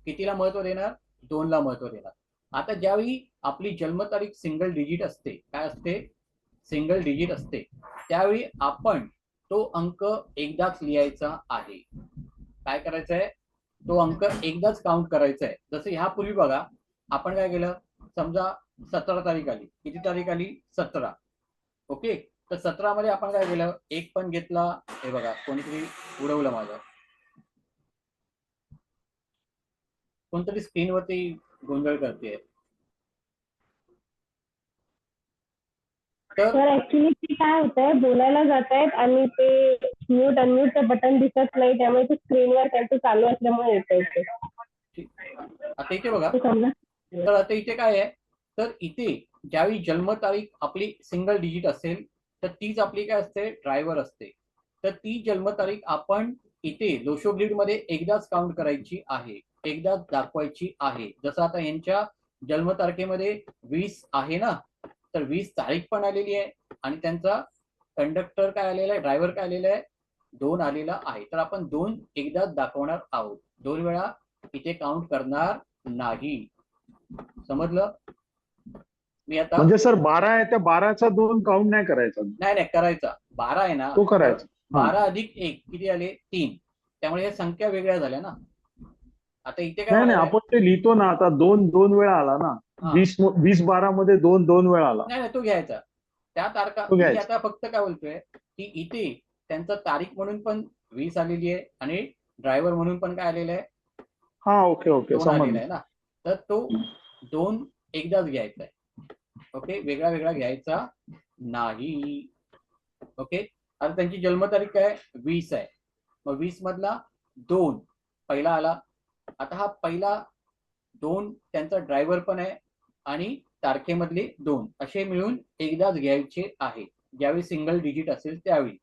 कितीला महत्व देणार? 2ला महत्व देणार. आता ज्यावेळी आपली जन्मतारीख सिंगल डिजिट असते, काय असते? सिंगल डिजिट असते, त्यावेळी आपण तो अंक एकदाच लिहायचा आहे. काय करायचं आहे? तो अंक एकदाच काउंट करायचा आहे. जसं ह्यापूर्वी बघा, आपण काय केलं? समजा 17 तारीख आली. किती तारीख आली? 17. ओके, तर 17 मध्ये आपण काय केलं? 1 पण घेतला. हे बघा, कोणीतरी उडवलं माझं. कोणतरी स्क्रीनवरती गोंधळ करते. तर सर ऍक्च्युली ते काय होतंय, बोलायला जात आहेत आणि ते म्यूट अनम्यूटचं बटन दिसत नाही, त्यामुळे ते स्क्रीनवर त्यांचं चालू असल्यामुळे येतंय ते. आता इथे बघा, ते समजा. तर आता इथे काय आहे? तर इथे ज्यावेळी जन्मतारीख आपली सिंगल डिजिट असेल, तर तीच आपली काय असते? ड्रायव्हर असते. तर ती जन्मतारीख आपण इथे लोशो ग्रीड मध्ये एकदाच काउंट करायची आहे, एकदाच दाखवायची आहे. जसं आता यांच्या जन्मतारखेमध्ये 20 आहे ना, तर 20 तारीख पण आलेली आहे आणि त्यांचा कंडक्टर काय आलेला आहे, ड्रायव्हर काय आलेला आहे, 2 आलेला आहे. तर आपण 2 एकदाच दाखवणार आहोत, 2 वेळा इथे काउंट करणार नाही. समजलं? मी आता म्हणजे सर 12 आहे, त्या 12चा 2 काउंट नाही करायचा. नाही करायचा. 12 आहे ना, तो करायचा. 12 अधिक 1 किती आले, 3. त्यामुळे या संख्या वेगळ्या झाल्या ना. आता इथे काय नाही होणार आहे? आपण ते लिहितो ना, आता 2 वेळा आला ना, हा. 20-12 मध्ये 2 वेळा आला. नाही तो घ्यायचा. त्या तारखा तो मी घ्यायचा. आता फक्त काय बोलतोय की इथे त्यांचं तारीख म्हणून पण 20 आलेली आहे आणि ड्रायव्हर म्हणून पण काय आलेलं आहे, हा ओके 2 आलेला समजलं. आहे ना. तर तो 2 एकदाच घ्यायचा आहे. ओके, वेगळा वेगळा घ्यायचा नाही. ओके, आता त्यांची जन्मतारीख काय 20 आहे, मग 20 मधला 2 पहिला आला. आता हा पहिला 2 त्यांचा ड्रायव्हर पण आहे आणि तारखेमधले 2 असे मिळून एकदाच घ्यायचे आहे, ज्यावेळी सिंगल डिजिट असेल त्यावेळी.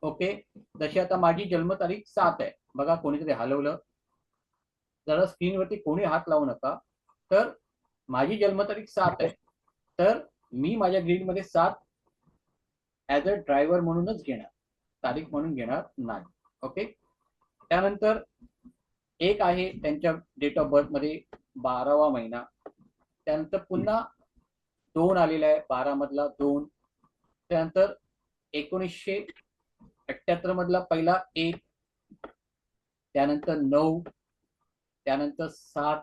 ओके, जशी आता माझी जन्मतारीख 7 आहे. बघा कोणीतरी हलवलं, जरा स्क्रीनवरती कोणी हात लावू नका. तर माझी जन्मतारीख 7 आहे, तर मी माझ्या ग्रीडमध्ये 7 ऍज अ ड्रायव्हर म्हणूनच घेणार, तारीख म्हणून घेणार नाही. ओके, त्यानंतर 1 आहे त्यांच्या डेट ऑफ बर्थ मध्ये 12वा महिना. त्यानंतर पुन्हा 2 आलेला आहे, 12 मधला 2. त्यानंतर 1978 मधला पहिला 1, त्यानंतर 9, त्यानंतर 7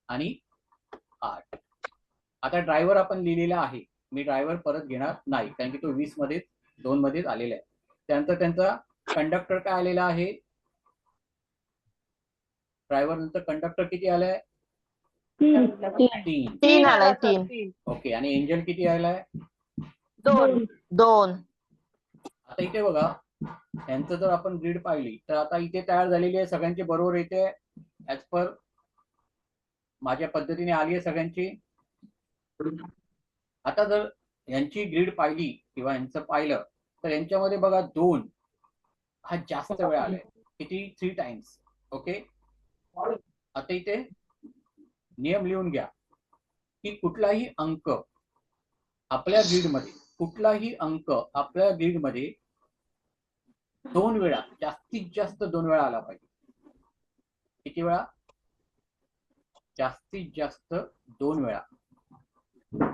आणि 8. आता ड्रायव्हर आपण लिहिलेला आहे, मी ड्रायव्हर परत घेणार नाही कारण की तो 20 मध्ये 2 मध्येच आलेला आहे. त्यानंतर त्यांचा कंडक्टर काय आलेला आहे, ड्रायव्हर नंतर कंडक्टर किती आलाय, 3. 3 आलाय 3. ओके, आणि एंजल किती आलाय, 2. आता इथे बघा यांचं जर आपण ग्रीड पाहिली तर आता इथे तयार झालेली आहे सगळ्यांची बरोबर येते ऍज पर माझ्या पद्धतीने आली आहे सगळ्यांची. आता जर यांची ग्रीड पाहिली किंवा यांचं पाहिलं तर यांच्यामध्ये बघा 2 हा जास्त वेळ आलाय, किती 3 टाइम्स. ओके, आता इथे नियम लिहून घ्या की कुठलाही अंक आपल्या ग्रीडमध्ये, कुठलाही अंक आपल्या ग्रीडमध्ये 2 वेळा, जास्तीत जास्त 2 वेळा आला पाहिजे. किती वेळा, जास्तीत जास्त 2 वेळा.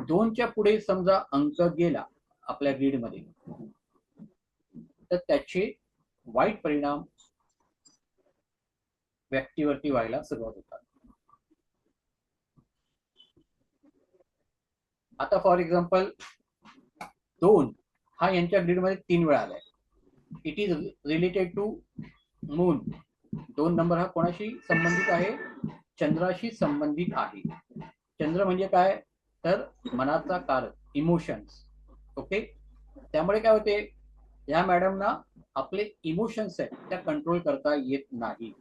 2च्या पुढे समजा अंक गेला आपल्या ग्रीडमध्ये तर त्याचे वाईट परिणाम व्यक्तीवरती व्हायला सुरुवात होतात. आता फॉर एक्झाम्पल 2 हा यांच्या ग्रीडमध्ये 3 वेळा आलाय. It is related to moon. 2 number हा कोणाशी संबंधित आहे, चंद्राशी संबंधित आहे. चंद्र म्हणजे काय, तर मनाचा कारक, इमोशन्स. ओके, त्यामुळे काय होते, या मॅडमना आपले इमोशन्स आहेत त्या कंट्रोल करता येत नाही.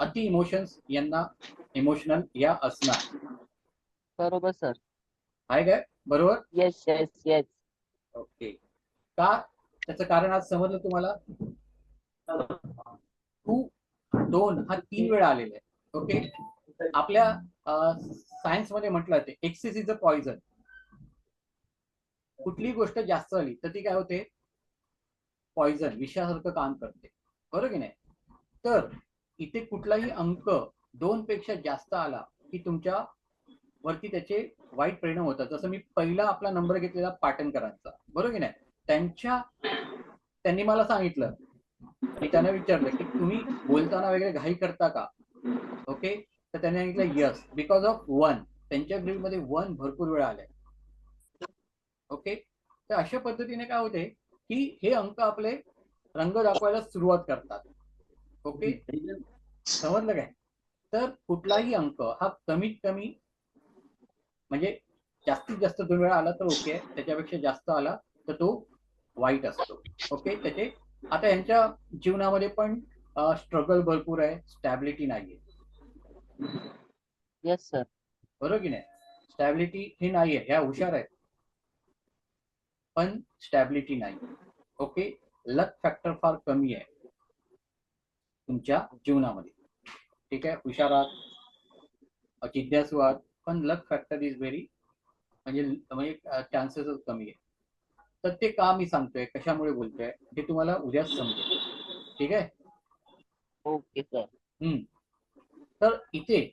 अति इमोशन्स यांना इमोशनल या असणार. बरोबर सर. आहे काय, बरोबर? Yes yes yes. ओके, का, त्याचं कारण आज समजलं तुम्हाला. 2 हा 3 वेळा आलेला आहे. ओके, आपल्या सायन्स मध्ये म्हटलं ते एक्सेस इज अ पॉइझन. कुठली गोष्ट जास्त झाली तर ती काय होते, पॉइझन, विषासारखं काम करते, बरोबर की नाही. तर इथे कुठलाही अंक 2 पेक्षा जास्त आला की तुमच्या वरती त्याचे वाईट परिणाम होतात. जसं मी पहिला आपला नंबर घेतलेला पाटणकरांचा, बरोबर की नाही. त्यांनी मला सांगितलं, मी त्यांना विचारलं की तुम्ही बोलताना वगैरे घाई करता का. ओके, तर त्यांनी सांगितलं यस, बिकॉज ऑफ 1. त्यांच्या ग्रीडमध्ये 1 भरपूर वेळा आलाय. ओके, तर अशा पद्धतीने काय होते की हे अंक आपले रंग दाखवायला सुरुवात करतात. ओके, समजलं काय. तर कुठलाही अंक हा कमीत कमी म्हणजे जास्तीत जास्त 2 वेळा आला तर ओके, त्याच्यापेक्षा जास्त आला तर तो वाईट असतो. ओके, त्याचे आता यांच्या जीवनामध्ये पण स्ट्रगल भरपूर आहे, स्टॅबिलिटी नाहीये. Yes sir. बरोबर की नाही, स्टॅबिलिटी ही नाहीये. ह्या हुशार आहेत पण स्टॅबिलिटी नाही. ओके, लक फॅक्टर फार कमी आहे तुमच्या जीवनामध्ये. ठीक आहे, हुशार आहात, जिज्ञासू आहात, पण लक फॅक्टर इज व्हेरी म्हणजे चान्सेसच कमी आहे. तर ते का मी सांगतोय, कशामुळे बोलतोय हे तुम्हाला उद्याच समजेल. ठीक आहे. Okay sir. तर इथे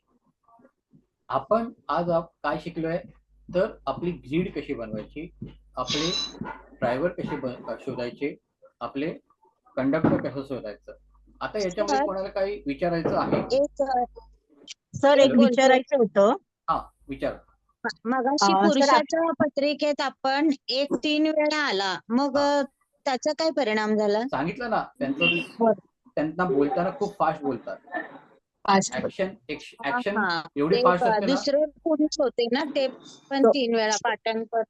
आपण आज काय शिकलोय, तर आपली ग्रीड कशी बनवायची, आपले ड्रायव्हर कसे शोधायचे, आपले कंडक्टर कसं शोधायचं. आता याच्यामध्ये सर, कोणाला काही विचारायचं आहे? एक सर एक बोल. विचारायचं होतं. हा, विचार. मगाशी सर, पुरुषाच्या पत्रिकेत आपण 1-3 वेळा आला, मग हा. त्याचा काय परिणाम झाला? सांगितलं ना, त्यांना बोलताना खूप फास्ट बोलतात. ऍक्शन हा, एवढी ते फास्ट असते ना. दुसरे पुरुष होते ना, ते पण 3 वेळा पाटणकर.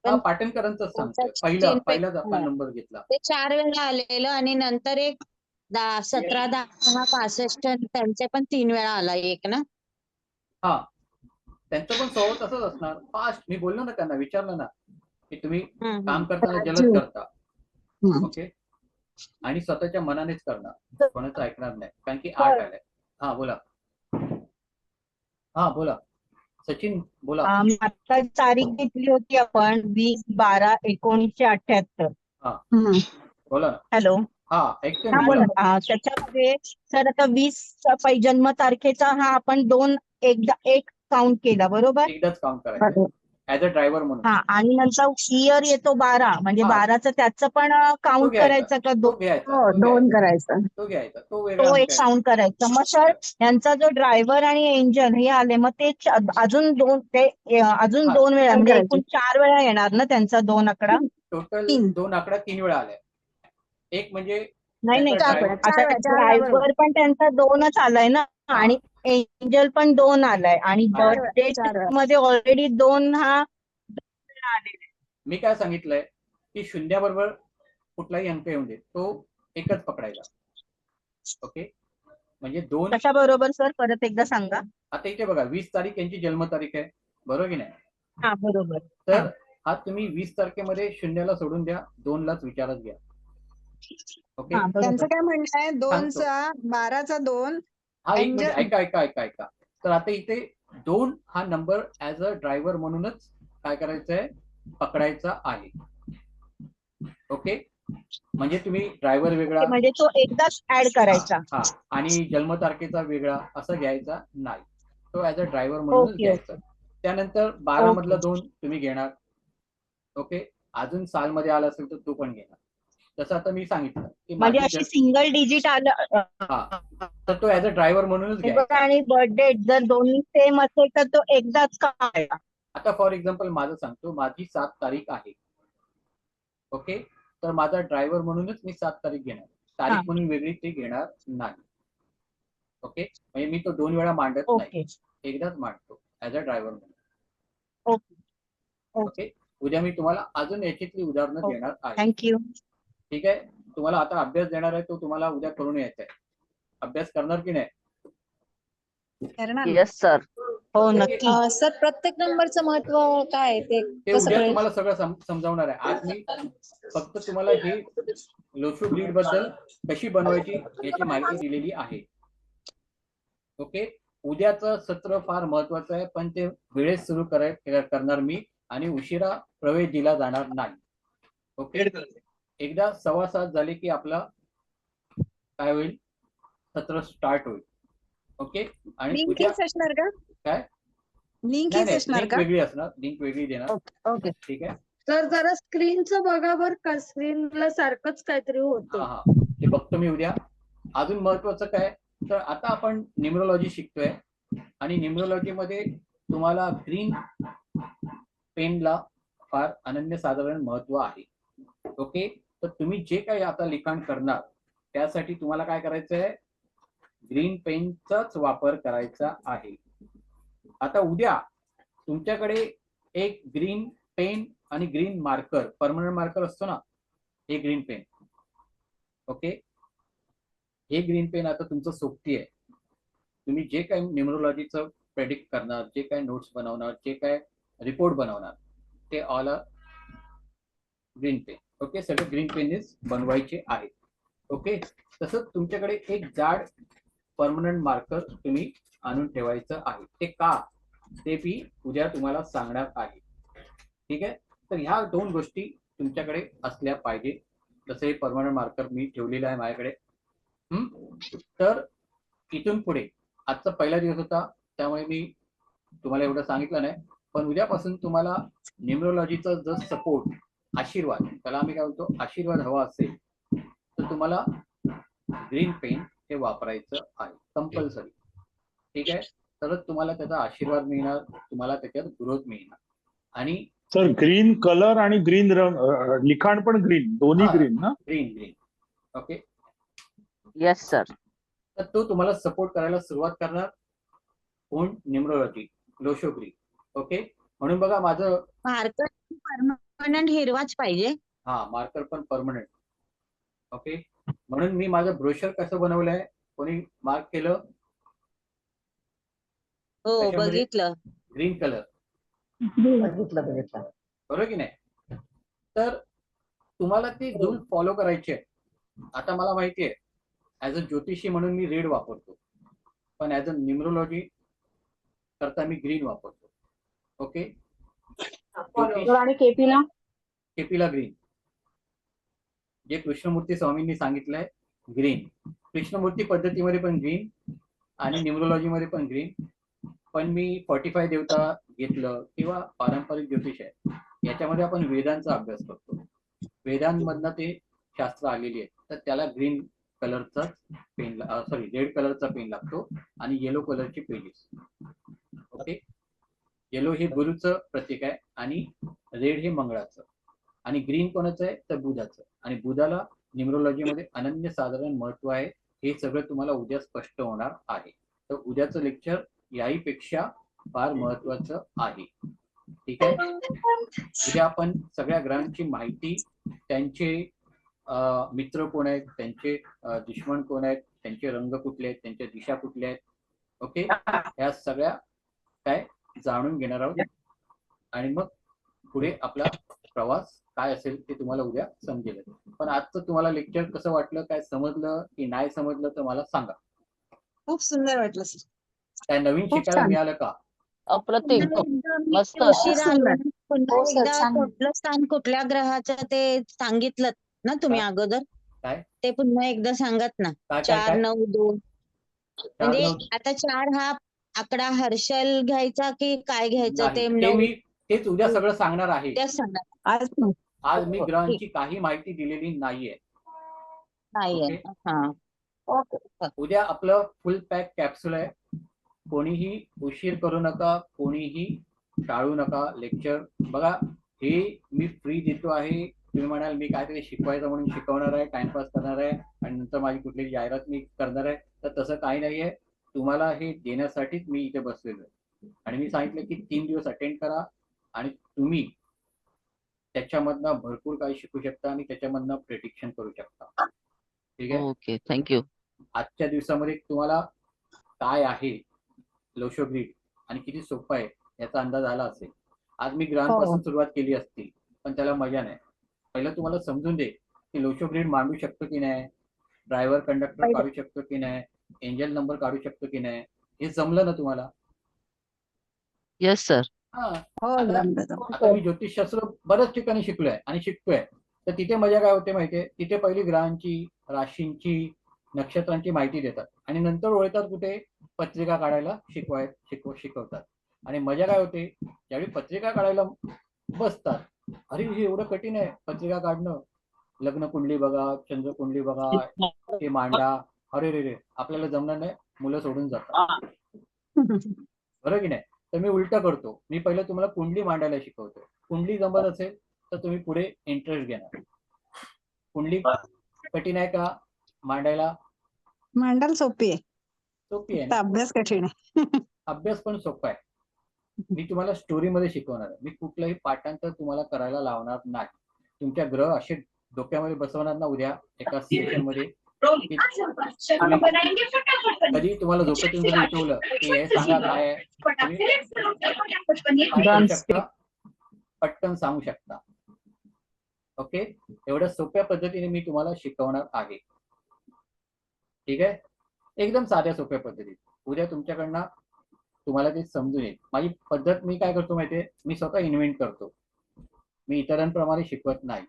हा, पाटणकरांचं सांगतोय. पहिलाच आपण नंबर घेतला. ते 4 वेळा आलेलं आणि नंतर एक 17, 10, 65 त्यांचे पण 3 वेळा आला एक ना. हा, त्यांचं पण स्वभाव तसंच असणार, फास्ट. मी बोललो ना त्यांना, विचारलं ना की तुम्ही काम करताना जलद करता. ओके, आणि स्वतःच्या मनानेच करणार, कोणाचं ऐकणार नाही, कारण की 8 आलंय. हा बोला. हा बोला सचिन, बोला. आता तारीख घेतली होती आपण 20/12/1978. हा बोला ना. हॅलो. हा, ऐकतोय हा मी, बोला. बोला. त्याच्यामध्ये सर आता 20 जन्म तारखेचा हा आपण एक काउंट केला बरोबर. एकदाच काम करायचं ऍज अ ड्रायव्हर म्हणून. हा, आणि नंतर इयर येतो 12 म्हणजे 12चं त्याचं पण काउंट करायचं का? तो घ्यायचा, दोन करायचं. तो घ्यायचा, तो वेगळा तो अंक एक आहे. काउंट करायचा. मग सर यांचा जो ड्रायव्हर आणि इंजन हे आले, मग ते अजून 2 वेळा म्हणजे एकूण 4 वेळा येणार ना त्यांचा 2 आकडा. टोटल 2 आकडा 3 वेळा आलाय. एक म्हणजे नाही त्याचा driver- आता ड्रायव्हर पण त्यांचा 2च आलाय ना, आणि एंजल पण 2 आलाय, आणि बर्थडे मध्ये ऑलरेडी 2 हा आलेला. मी काय सांगितलंय की शून्याबरोबर कुठलाही अंक येऊन दे, तो एकच पकडायचा. ओके, म्हणजे 2. कशा बरोबर सर, परत एकदा सांगा. आता इथे बघा, 20 तारीख यांची जन्मतारीख आहे, बरोबर की नाही? हा बरोबर. तर हा तुम्ही 20 तारखेमध्ये 0ला सोडून द्या, 2लाच विचारत घ्या. ओके, त्यांचं काय म्हणणं आहे, 2चा 12चा 2. हा एक मिनिट, ऐका. तर आता इथे 2 हा नंबर ऍज अ ड्रायव्हर म्हणूनच काय करायचं आहे, पकडायचा आहे. ओके, म्हणजे तुम्ही ड्रायव्हर वेगळा, म्हणजे तो एकदाच ऍड करायचा. हा, आणि जन्मतारखेचा वेगळा असं घ्यायचा नाही, तो ऍज अ ड्रायव्हर म्हणूनच घ्यायचा. त्यानंतर 12 मधला 2 तुम्ही घेणार. ओके, अजून साल मध्ये आला असेल तर तो पण घेणार. तसं आता मी सांगितलं की म्हणजे अशी सिंगल डिजिट आलं, हा, तर तो ऍज अ ड्रायव्हर म्हणूनच घ्यायचा. आणि बर्थडे जर दोन्ही सेम असेल तर तो एकदाच काय. आता फॉर एक्झाम्पल माझं सांगतो, माझी 7 तारीख आहे. ओके, तर माझा ड्रायव्हर म्हणूनच मी 7 तारीख घेणार, तारीख म्हणून वेगळी ते घेणार नाही. ओके, म्हणजे मी तो 2 वेळा मांडत नाही, एकदाच मांडतो ऍज अ ड्रायव्हर म्हणून. ओके, उद्या मी तुम्हाला अजून याच्यातली उदाहरणं देणार आहे. थँक्यू. ठीक आहे, तुम्हाला आता अभ्यास देणार आहे, तो तुम्हाला उद्या करून यायचा आहे. अभ्यास करणार की नाही? Yes sir. हो नक्की. सर, प्रत्येक नंबरचं महत्व काय ते उद्या तुम्हाला सगळं समजावणार आहे. आज मी फक्त तुम्हाला हे लोशो ग्रीड बद्दल कशी बनवायची याची माहिती दिलेली आहे. ओके, उद्याचं सत्र फार महत्वाचं आहे, पण ते वेळेत सुरू करणार मी, आणि उशिरा प्रवेश दिला जाणार नाही. ओके, एकदा 6:15 झाले की आपला काय होईल, सत्र स्टार्ट होईल. ओके, आणि उद्या असणार का? काय लिंक लिंक वेगळी असणार, लिंक वेगळी देणार. ओके. ठीक आहे. सर, जरा स्क्रीनचं बघा बर का, स्क्रीनला सारखंच काहीतरी होतं. हा, ते बघतो मी उद्या. अजून महत्वाचं काय, तर आता आपण न्यूमरोलॉजी शिकतोय, आणि न्यूमरोलॉजी मध्ये तुम्हाला ग्रीन पेनला फार अनन्यसाधारण महत्व आहे. ओके, तर तुम्ही जे काही आता लिखाण करणार त्यासाठी तुम्हाला काय करायचं आहे, ग्रीन पेनचाच वापर करायचा आहे. आता उद्या तुमच्याकडे एक ग्रीन पेन आणि ग्रीन मार्कर, परमनंट मार्कर असतो ना, हे ग्रीन पेन. ओके, हे ग्रीन पेन आता तुमचं सोबती आहे. तुम्ही जे काही न्यूमरोलॉजीचं प्रेडिक्ट करणार, जे काही नोट्स बनवणार, जे काय रिपोर्ट बनवणार, ते all a green pen. Okay, सगळे ग्रीन पेजेस बनवायचे आहेत. ओके, तसंच तुमच्याकडे एक जाड परमनंट मार्कर तुम्ही आणून ठेवायचं आहे. ते का ते मी उद्या तुम्हाला सांगणार आहे. ठीक आहे, तर ह्या 2 गोष्टी तुमच्याकडे असल्या पाहिजे. जसं हे परमनंट मार्कर मी ठेवलेलं आहे माझ्याकडे. तर इथून पुढे आजचा पहिला दिवस होता, त्यामुळे मी तुम्हाला एवढं सांगितलं नाही, पण उद्यापासून तुम्हाला न्यूमरोलॉजीचा जर सपोर्ट, आशीर्वाद, त्याला आम्ही काय बोलतो, आशीर्वाद हवा असेल तर तुम्हाला ग्रीन पेन हे वापरायचं आहे कंपल्सरी. ठीक आहे, तरच तुम्हाला त्याचा आशीर्वाद मिळणार, तुम्हाला त्याच्यात ग्रोथ मिळणार. आणि सर ग्रीन कलर आणि ग्रीन रंग लिखाण पण ग्रीन, दोन्ही ग्रीन ना? Green green. Okay, yes sir. तर तो तुम्हाला सपोर्ट करायला सुरुवात करणार कोण, न्यूमरोलॉजी, लोशोग्री. ओके, म्हणून बघा माझं मार्कर परमनंट हिरवाच पाहिजे. हा, मार्कर पण परमनंट. ओके, म्हणून मी माझं ब्रोशर कसं बनवलंय, कोणी मार्क केलं? हो, त्याच्यामध्ये बघितलं. ग्रीन कलर, बघितलं. बरोबर की नाही? तर तुम्हाला ती रूल फॉलो करायची आहे. आता मला माहिती आहे, ऍज अ ज्योतिषी म्हणून मी रेड वापरतो, पण ऍज अ न्यूमरोलॉजी करता मी ग्रीन वापरतो. ओके, आणि केपीला केपीला ग्रीन, जे कृष्णमूर्ती स्वामींनी सांगितलंय ग्रीन. कृष्णमूर्ती पद्धतीमध्ये पण ग्रीन आणि न्यूमरोलॉजीमध्ये पण ग्रीन. पण मी 45 देवता घेतलं किंवा पारंपरिक ज्योतिष आहे, याच्यामध्ये आपण वेदांचा अभ्यास करतो. वेदांमधनं ते शास्त्र आलेली आहे, तर त्याला ग्रीन कलरचा पेन, रेड कलरचा पेन लागतो आणि येलो कलरची पेजेस. ओके, येलो हे गुरुचं प्रतीक आहे आणि रेड हे मंगळाचं, आणि ग्रीन कोणाचं आहे तर बुधाचं. आणि बुधाला न्यूमरोलॉजीमध्ये अनन्यसाधारण महत्व आहे. हे सगळं तुम्हाला उद्या स्पष्ट होणार आहे. तर उद्याचं लेक्चर याहीपेक्षा फार महत्वाचं आहे. ठीक आहे, उद्या आपण सगळ्या ग्रहांची माहिती, त्यांचे मित्र कोण आहेत, त्यांचे दुश्मन कोण आहेत, त्यांचे रंग कुठले आहेत, त्यांच्या दिशा कुठल्या आहेत, ओके, ह्या सगळ्या काय जाणून घेणार आहोत. आणि मग पुढे आपला प्रवास काय असेल ते तुम्हाला उद्या समजेल. पण आजचं तुम्हाला लेक्चर कसं वाटलं, काय समजलं की नाही समजलं तर मला सांगा. खूप सुंदर वाटलं सर. काय नवीन खूप शिकायला छान. मिळालं का? अप्रतिम. मस्त. उशिरा आलो ना. पुन्हा हो सर, एकदा छान. कुठलं स्थान कुठल्या ग्रहाचं ते सांगितलं ना तुम्ही काय? अगोदर, काय ते पुन्हा एकदा सांगत ना. काय 4, 9, 2 म्हणजे 9? आता 4 हा आकडा हर्षल घ्यायचा की काय घ्यायचं ते नाही, ते मी तेच उद्या सगळं सांगणार आहे. तेच सांगा. आज मी ग्रहांची काही माहिती दिलेली नाहीये. नाहीये. हा, उद्या आपलं फुल पॅक कॅप्सूल आहे. कोणीही उशीर करू नका, कोणीही टाळू नका लेक्चर. बघा, हे मी फ्री देतो आहे. तुम्ही म्हणाल मी काहीतरी शिकवायचं म्हणून शिकवणार आहे, टाइमपास करणार आहे आणि नंतर माझी कुठली जाहिरात मी करणार आहे, तर तसं काही नाहीये. तुम्हाला हे देण्यासाठीच मी इथे बसलेलो आहे. आणि मी सांगितलं की 3 दिवस अटेंड करा आणि तुम्ही त्याच्यामधनं भरपूर काही शिकू शकता आणि त्याच्यामधनं प्रेडिक्शन करू शकता. ठीक आहे, ओके, थँक्यू. आजच्या दिवसामध्ये तुम्हाला काय आहे लोशोग्रीड आणि किती सोपं आहे याचा अंदाज आला असेल. आज मी ग्रहांपासून सुरुवात केली असती, पण त्याला मजा नाही. पहिलं तुम्हाला समजून दे की लोशोग्रीड मांडू शकतो की नाही, ड्रायव्हर कंडक्टर काढू शकतो की नाही, एंजल नंबर काढू शकतो की नाही, हे जमलं ना तुम्हाला? Yes sir. हा, आता मी ज्योतिषशास्त्र बऱ्याच ठिकाणी शिकलोय आणि शिकतोय. तर तिथे मजा काय होते माहितीये, तिथे पहिली ग्रहांची, राशींची, नक्षत्रांची माहिती देतात आणि नंतर ओळखतात कुठे पत्रिका काढायला शिकवतात. आणि मजा काय होते, ज्यावेळी पत्रिका काढायला बसतात, अरे हे एवढं कठीण आहे पत्रिका काढणं, लग्न कुंडली बघा, चंद्र कुंडली बघा, ते मांडा, अरे रे रे आपल्याला जमणार नाही, मुलं सोडून जातात. बरोबर की नाही? तर मी उलट करतो, मी पहिलं तुम्हाला कुंडली मांडायला शिकवतो. कुंडली जमत असेल तर तुम्ही पुढे इंटरेस्ट घेणार. कुंडली कठीण आहे का मांडायला? मांडायला सोपी आहे, सोपी आहे ना? अभ्यास कठीण आहे. अभ्यास पण सोपा आहे. मी तुम्हाला स्टोरी मध्ये शिकवणार आहे. मी कुठलंही पाठांतर तुम्हाला करायला लावणार नाही. तुमच्या ग्रह असे डोक्यामध्ये बसवणार ना उद्या एका सेशन मध्ये, कधी तुम्हाला झोपेतून जरी उठवलं की हे सांगा काय आहे, तुम्ही काय करू शकता, पटकन सांगू शकता. ओके, एवढ्या सोप्या पद्धतीने मी तुम्हाला शिकवणार आहे. ठीक आहे, एकदम साध्या सोप्या पद्धतीत. उद्या तुमच्याकडनं तुम्हाला ते समजून येईल. माझी पद्धत मी काय करतो माहितीये, मी स्वतः इन्व्हेंट करतो. मी इतरांप्रमाणे शिकवत नाही.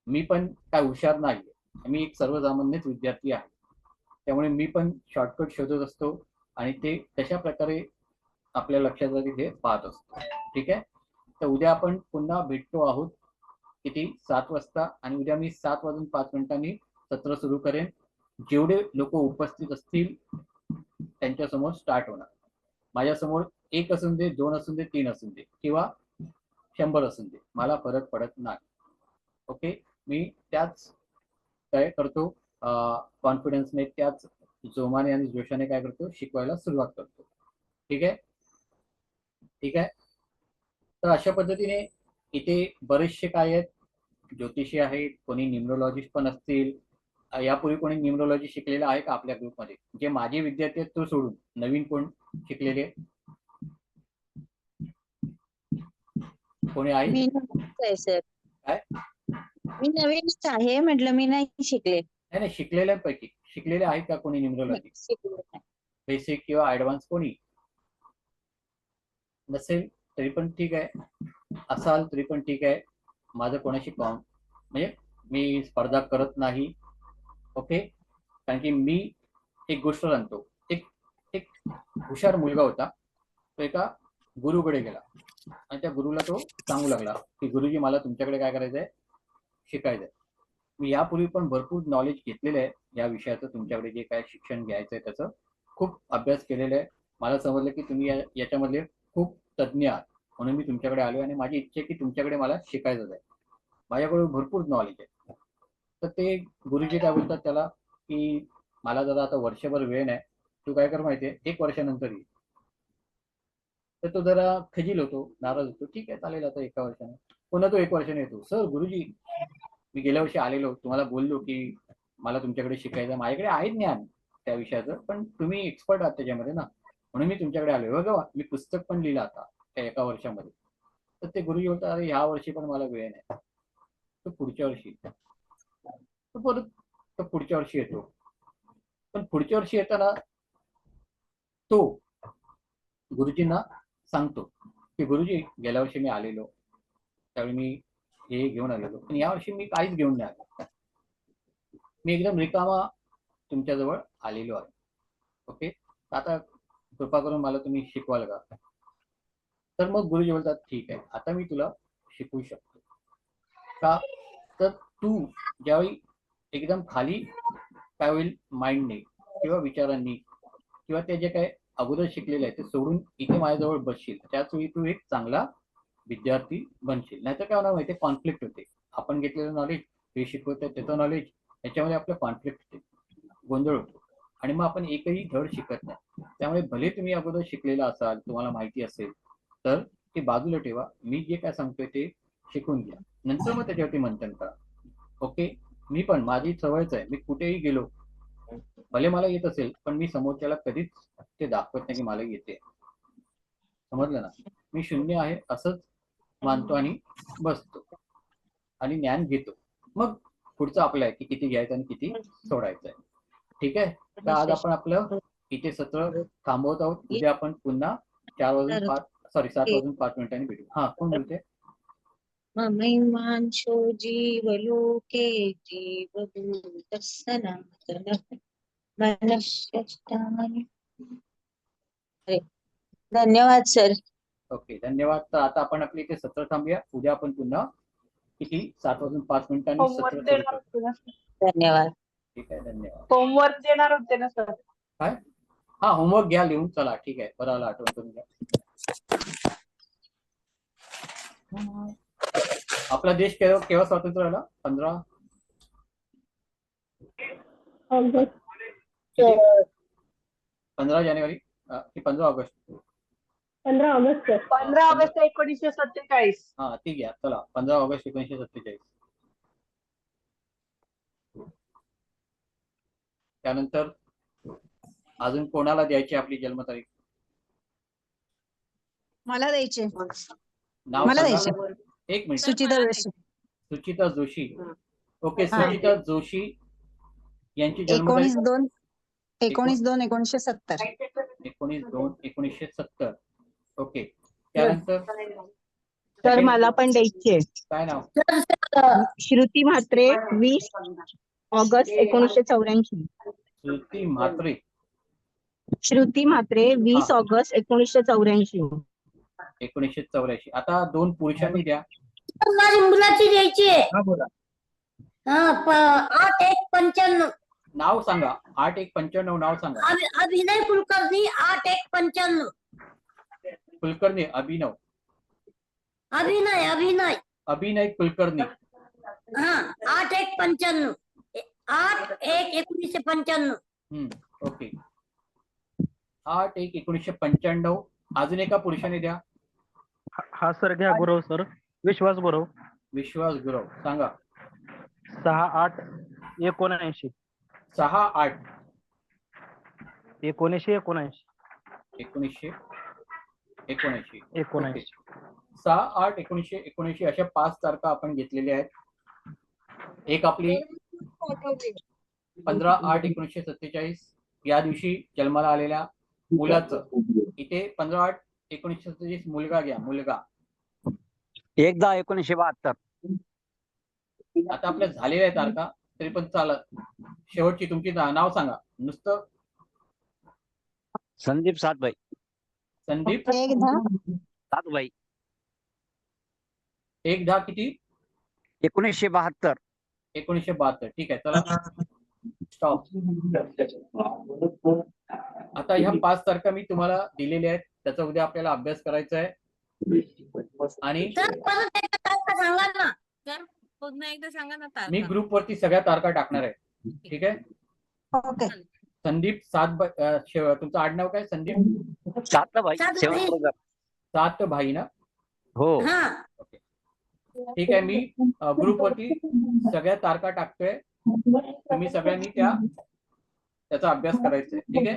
मी पण काय हुशार नाही, मी एक सर्वसामान्यच विद्यार्थी आहे. त्यामुळे मी पण शॉर्टकट शोधत असतो आणि ते तशा प्रकारे आपल्या लक्षात तिथे पाहत असतो. ठीक आहे, तर उद्या आपण पुन्हा भेटतो आहोत. किती? 7 वाजता. आणि उद्या मी 7:05 सत्र सुरू करेन. जेवढे लोक उपस्थित असतील त्यांच्यासमोर स्टार्ट होणार. माझ्यासमोर 1 असून दे, 2 असून दे, 3 असून दे किंवा 100 असून दे, मला फरक पडत नाही. ओके, मी त्याच काय करतो, कॉन्फिडन्सने, त्याच जोमाने आणि जोशाने काय करतो, शिकवायला सुरुवात करतो. ठीक आहे, ठीक आहे. तर अशा पद्धतीने इथे बरेचसे काय आहेत, ज्योतिषी आहेत, कोणी न्यूमरोलॉजिस्ट पण असतील. यापूर्वी कोणी न्यूमरोलॉजी शिकलेलं आहे का आपल्या ग्रुपमध्ये? जे माझे विद्यार्थी आहेत तो सोडून नवीन कोण शिकलेले कोणी आहे? मी नवीनच आहे सर. काय? मी नवीनच आहे म्हटलं, मी नाही शिकले. नाही, शिकलेल्यांपैकी शिकलेले आहेत का कोणी न्यूमरोलॉजी? शिकले नाही. बेसिक किंवा ऍडव्हान्स कोणी नसेल तरी पण ठीक आहे, असाल तरी पण ठीक आहे. माझं कोणाशी म्हणजे मी स्पर्धा करत नाही. ओके, कारण की मी एक गोष्ट सांगतो. एक हुशार मुलगा होता, तो एका गुरुकडे गेला आणि त्या गुरुला तो सांगू लागला की गुरुजी मला तुमच्याकडे काय करायचंय, शिकायचंय. मी यापूर्वी पण भरपूर नॉलेज घेतलेलं आहे या विषयाचं. तुमच्याकडे जे काय शिक्षण घ्यायचंय त्याचं खूप अभ्यास केलेला आहे. मला समजलं की तुम्ही याच्यामधले खूप तज्ज्ञ आहात, म्हणून मी तुमच्याकडे आलो आणि माझी इच्छा आहे की तुमच्याकडे मला शिकायचं आहे. माझ्याकडे भरपूर नॉलेज आहे. तर ते गुरुजी काय बोलतात त्याला की मला जरा आता वर्षभर वेळ नाही, तू काय कर माहितीये, 1 वर्षानंतर ये. तर तो जरा खजील होतो, नाराज होतो. ठीक आहे, चालेल, आता 1 वर्षाने. पुन्हा तो 1 वर्षाने येतो. सर गुरुजी, मी गेल्या वर्षी आलेलो, तुम्हाला बोललो की मला तुमच्याकडे शिकायचं, माझ्याकडे आहे ज्ञान त्या विषयाचं, पण तुम्ही एक्सपर्ट आहात त्याच्यामध्ये ना, म्हणून मी तुमच्याकडे आलोय. बघा, मी पुस्तक पण लिहिलं आता त्या 1 वर्षामध्ये. तर ते गुरुजी बोलतात, अरे ह्या वर्षी पण मला वेळ नाही, तो पुढच्या वर्षी. तो परत तो पुढच्या वर्षी येतो. पण पुढच्या वर्षी येताना तो गुरुजींना सांगतो की गुरुजी, गेल्या वर्षी मी आलेलो, त्यावेळी मी हे घेऊन आलेलो, पण यावर्षी मी काहीच घेऊन नाही आलो, मी एकदम रिकामा तुमच्याजवळ आलेलो आहे. ओके, आता कृपा करून मला तुम्ही शिकवाल का? तर मग गुरुजी बोलतात, ठीक आहे, आता मी तुला शिकवू शकतो. का? तर तू ज्यावेळी एकदम खाली काय होईल, माइंडने किंवा विचारांनी किंवा ते जे काय अगोदर शिकलेलं आहे ते सोडून इथे माझ्याजवळ बसशील, त्याच वेळी तू एक चांगला विद्यार्थी बनशील. नाहीतर काय होणार माहिती, कॉन्फ्लिक्ट होते. आपण घेतलेलं नॉलेज, हे शिकवतोय त्याचं नॉलेज, याच्यामध्ये आपलं कॉन्फ्लिक्ट होते, गोंधळ होतो आणि मग आपण एकही धड शिकत नाही. त्यामुळे भले तुम्ही अगोदर शिकलेला असाल, तुम्हाला माहिती असेल, तर ते बाजूला ठेवा. मी जे काय सांगतोय ते शिकून घ्या, नंतर मग त्याच्यावरती मंथन करा. ओके, मी पण, माझी सवयच आहे, मी कुठेही गेलो, भले मला येत असेल, पण मी समोरच्याला कधीच ते दाखवत नाही की मला येते. समजलं ना? मी शून्य आहे असंच मानतो आणि बसतो आणि ज्ञान घेतो. मग पुढचं आपलं आहे की किती घ्यायचं आणि किती सोडायचं आहे. ठीक आहे, तर आज आपण आपलं इथे सत्र थांबवत आहोत. उद्या आपण पुन्हा 7:05 भेटू. हा, कोण बोलते? ममैवांशो जीवलोके जीवभूतः सनातनः मनश्चेष्टामणि. धन्यवाद सर. ओके, धन्यवाद. तर आता आपण आपले इथे सत्र थांबूया. उद्या आपण पुन्हा किती 7:05 सत्र सुरू करू. धन्यवाद. ठीक आहे, धन्यवाद. होमवर्क देणार होते ना सर? काय? हा, होमवर्क घ्या लिहून. चला, ठीक आहे, बरं आलं आठवण करून घ्या. आपला देश केव्हा स्वतंत्र झाला? 15 जानेवारी की 15 ऑगस्ट? 15 August sir. 15 ऑगस्ट 1947. हा, ठीक आहे, चला, 15 ऑगस्ट 1947. त्यानंतर अजून कोणाला द्यायची आपली जन्मतारीख? मला द्यायचे. नाव मला सांगा. द्यायचे. 1 मिनिट. सुचिता जोशी. सुचिता जोशी. ओके, हा. सुचिता जोशी यांची जन्मतारीख 19/2/1970. 19/2/1970. ओके, त्यानंतर तर second- मला पण द्यायची आहे. काय नाव? श्रुती म्हात्रे 20 ऑगस्ट 1984. श्रुती म्हात्रे. श्रुती म्हात्रे 20 ऑगस्ट 1984. 1984. आता 2 पुरुषांनी द्या. माझी मुलाची द्यायची आहे. हा बोला. 8/1/95. नाव सांगा. 8/1/95 नाव सांगा. अभिनय कुलकर्णी 8/1/95. कुलकर्णी अभिनव. अभिनय अभिनय कुलकर्णी. 8/1/95. 8/1/1995. ओके, 8/1/1995. अजून एका पुरुषाने द्या. हा सर घ्या गुरव सर. विश्वास गुरव. विश्वास गुरव सांगा. 6/8/79. 6/8 1979. 1979. 19. 6/8/1979 अशा 5 तारखा आपण घेतलेल्या आहेत. एक आपली 15/8/1947 या दिवशी जन्माला आलेल्या मुलाचं. इथे 15/8/1947 मुलगा घ्या. मुलगा 1/10/1972. आता आपल्या झालेल्या आहे तारखा तरी पण चालत. शेवटची तुमची नाव सांगा नुसतं. संदीप सातभाई. संदीप 1/10. सातभाई. 1/10 किती? 1972. 1972. ठीक आहे, चला स्टॉप. आता ह्या 5 तारखा मी तुम्हाला दिलेल्या आहेत. त्याचा उद्या आपल्याला अभ्यास करायचा आहे. आणि परत एकदा तारखा सांगा ना. पुन्हा एकदा सांगा ना तारखा. मी ग्रुपवरती सगळ्या तारखा टाकणार आहे. ठीक आहे. ओके. संदीप तुमचं आडनाव काय? संदीप सातभाई. सातभाई. सातभाई ना? हो. ओके, ठीक आहे. मी ग्रुपवरती सगळ्या तारखा टाकतोय. तुम्ही सगळ्यांनी त्याचा अभ्यास करायचा आहे. ठीक आहे.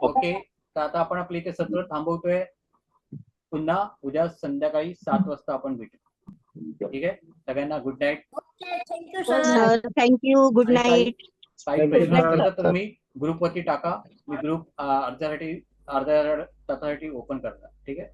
ओके, तर आता आपण आपलं इथे सत्र थांबवतोय. पुन्हा उद्या संध्याकाळी 7 वाजता आपण भेटू. ठीक आहे. सगळ्यांना good night. Thank you sir. Sir thank you. Good night. काही प्रश्न असतील तर तुम्ही ग्रुपवरती टाका. मी ग्रुप अर्ध्या तासासाठी ओपन करणार. ठीक आहे.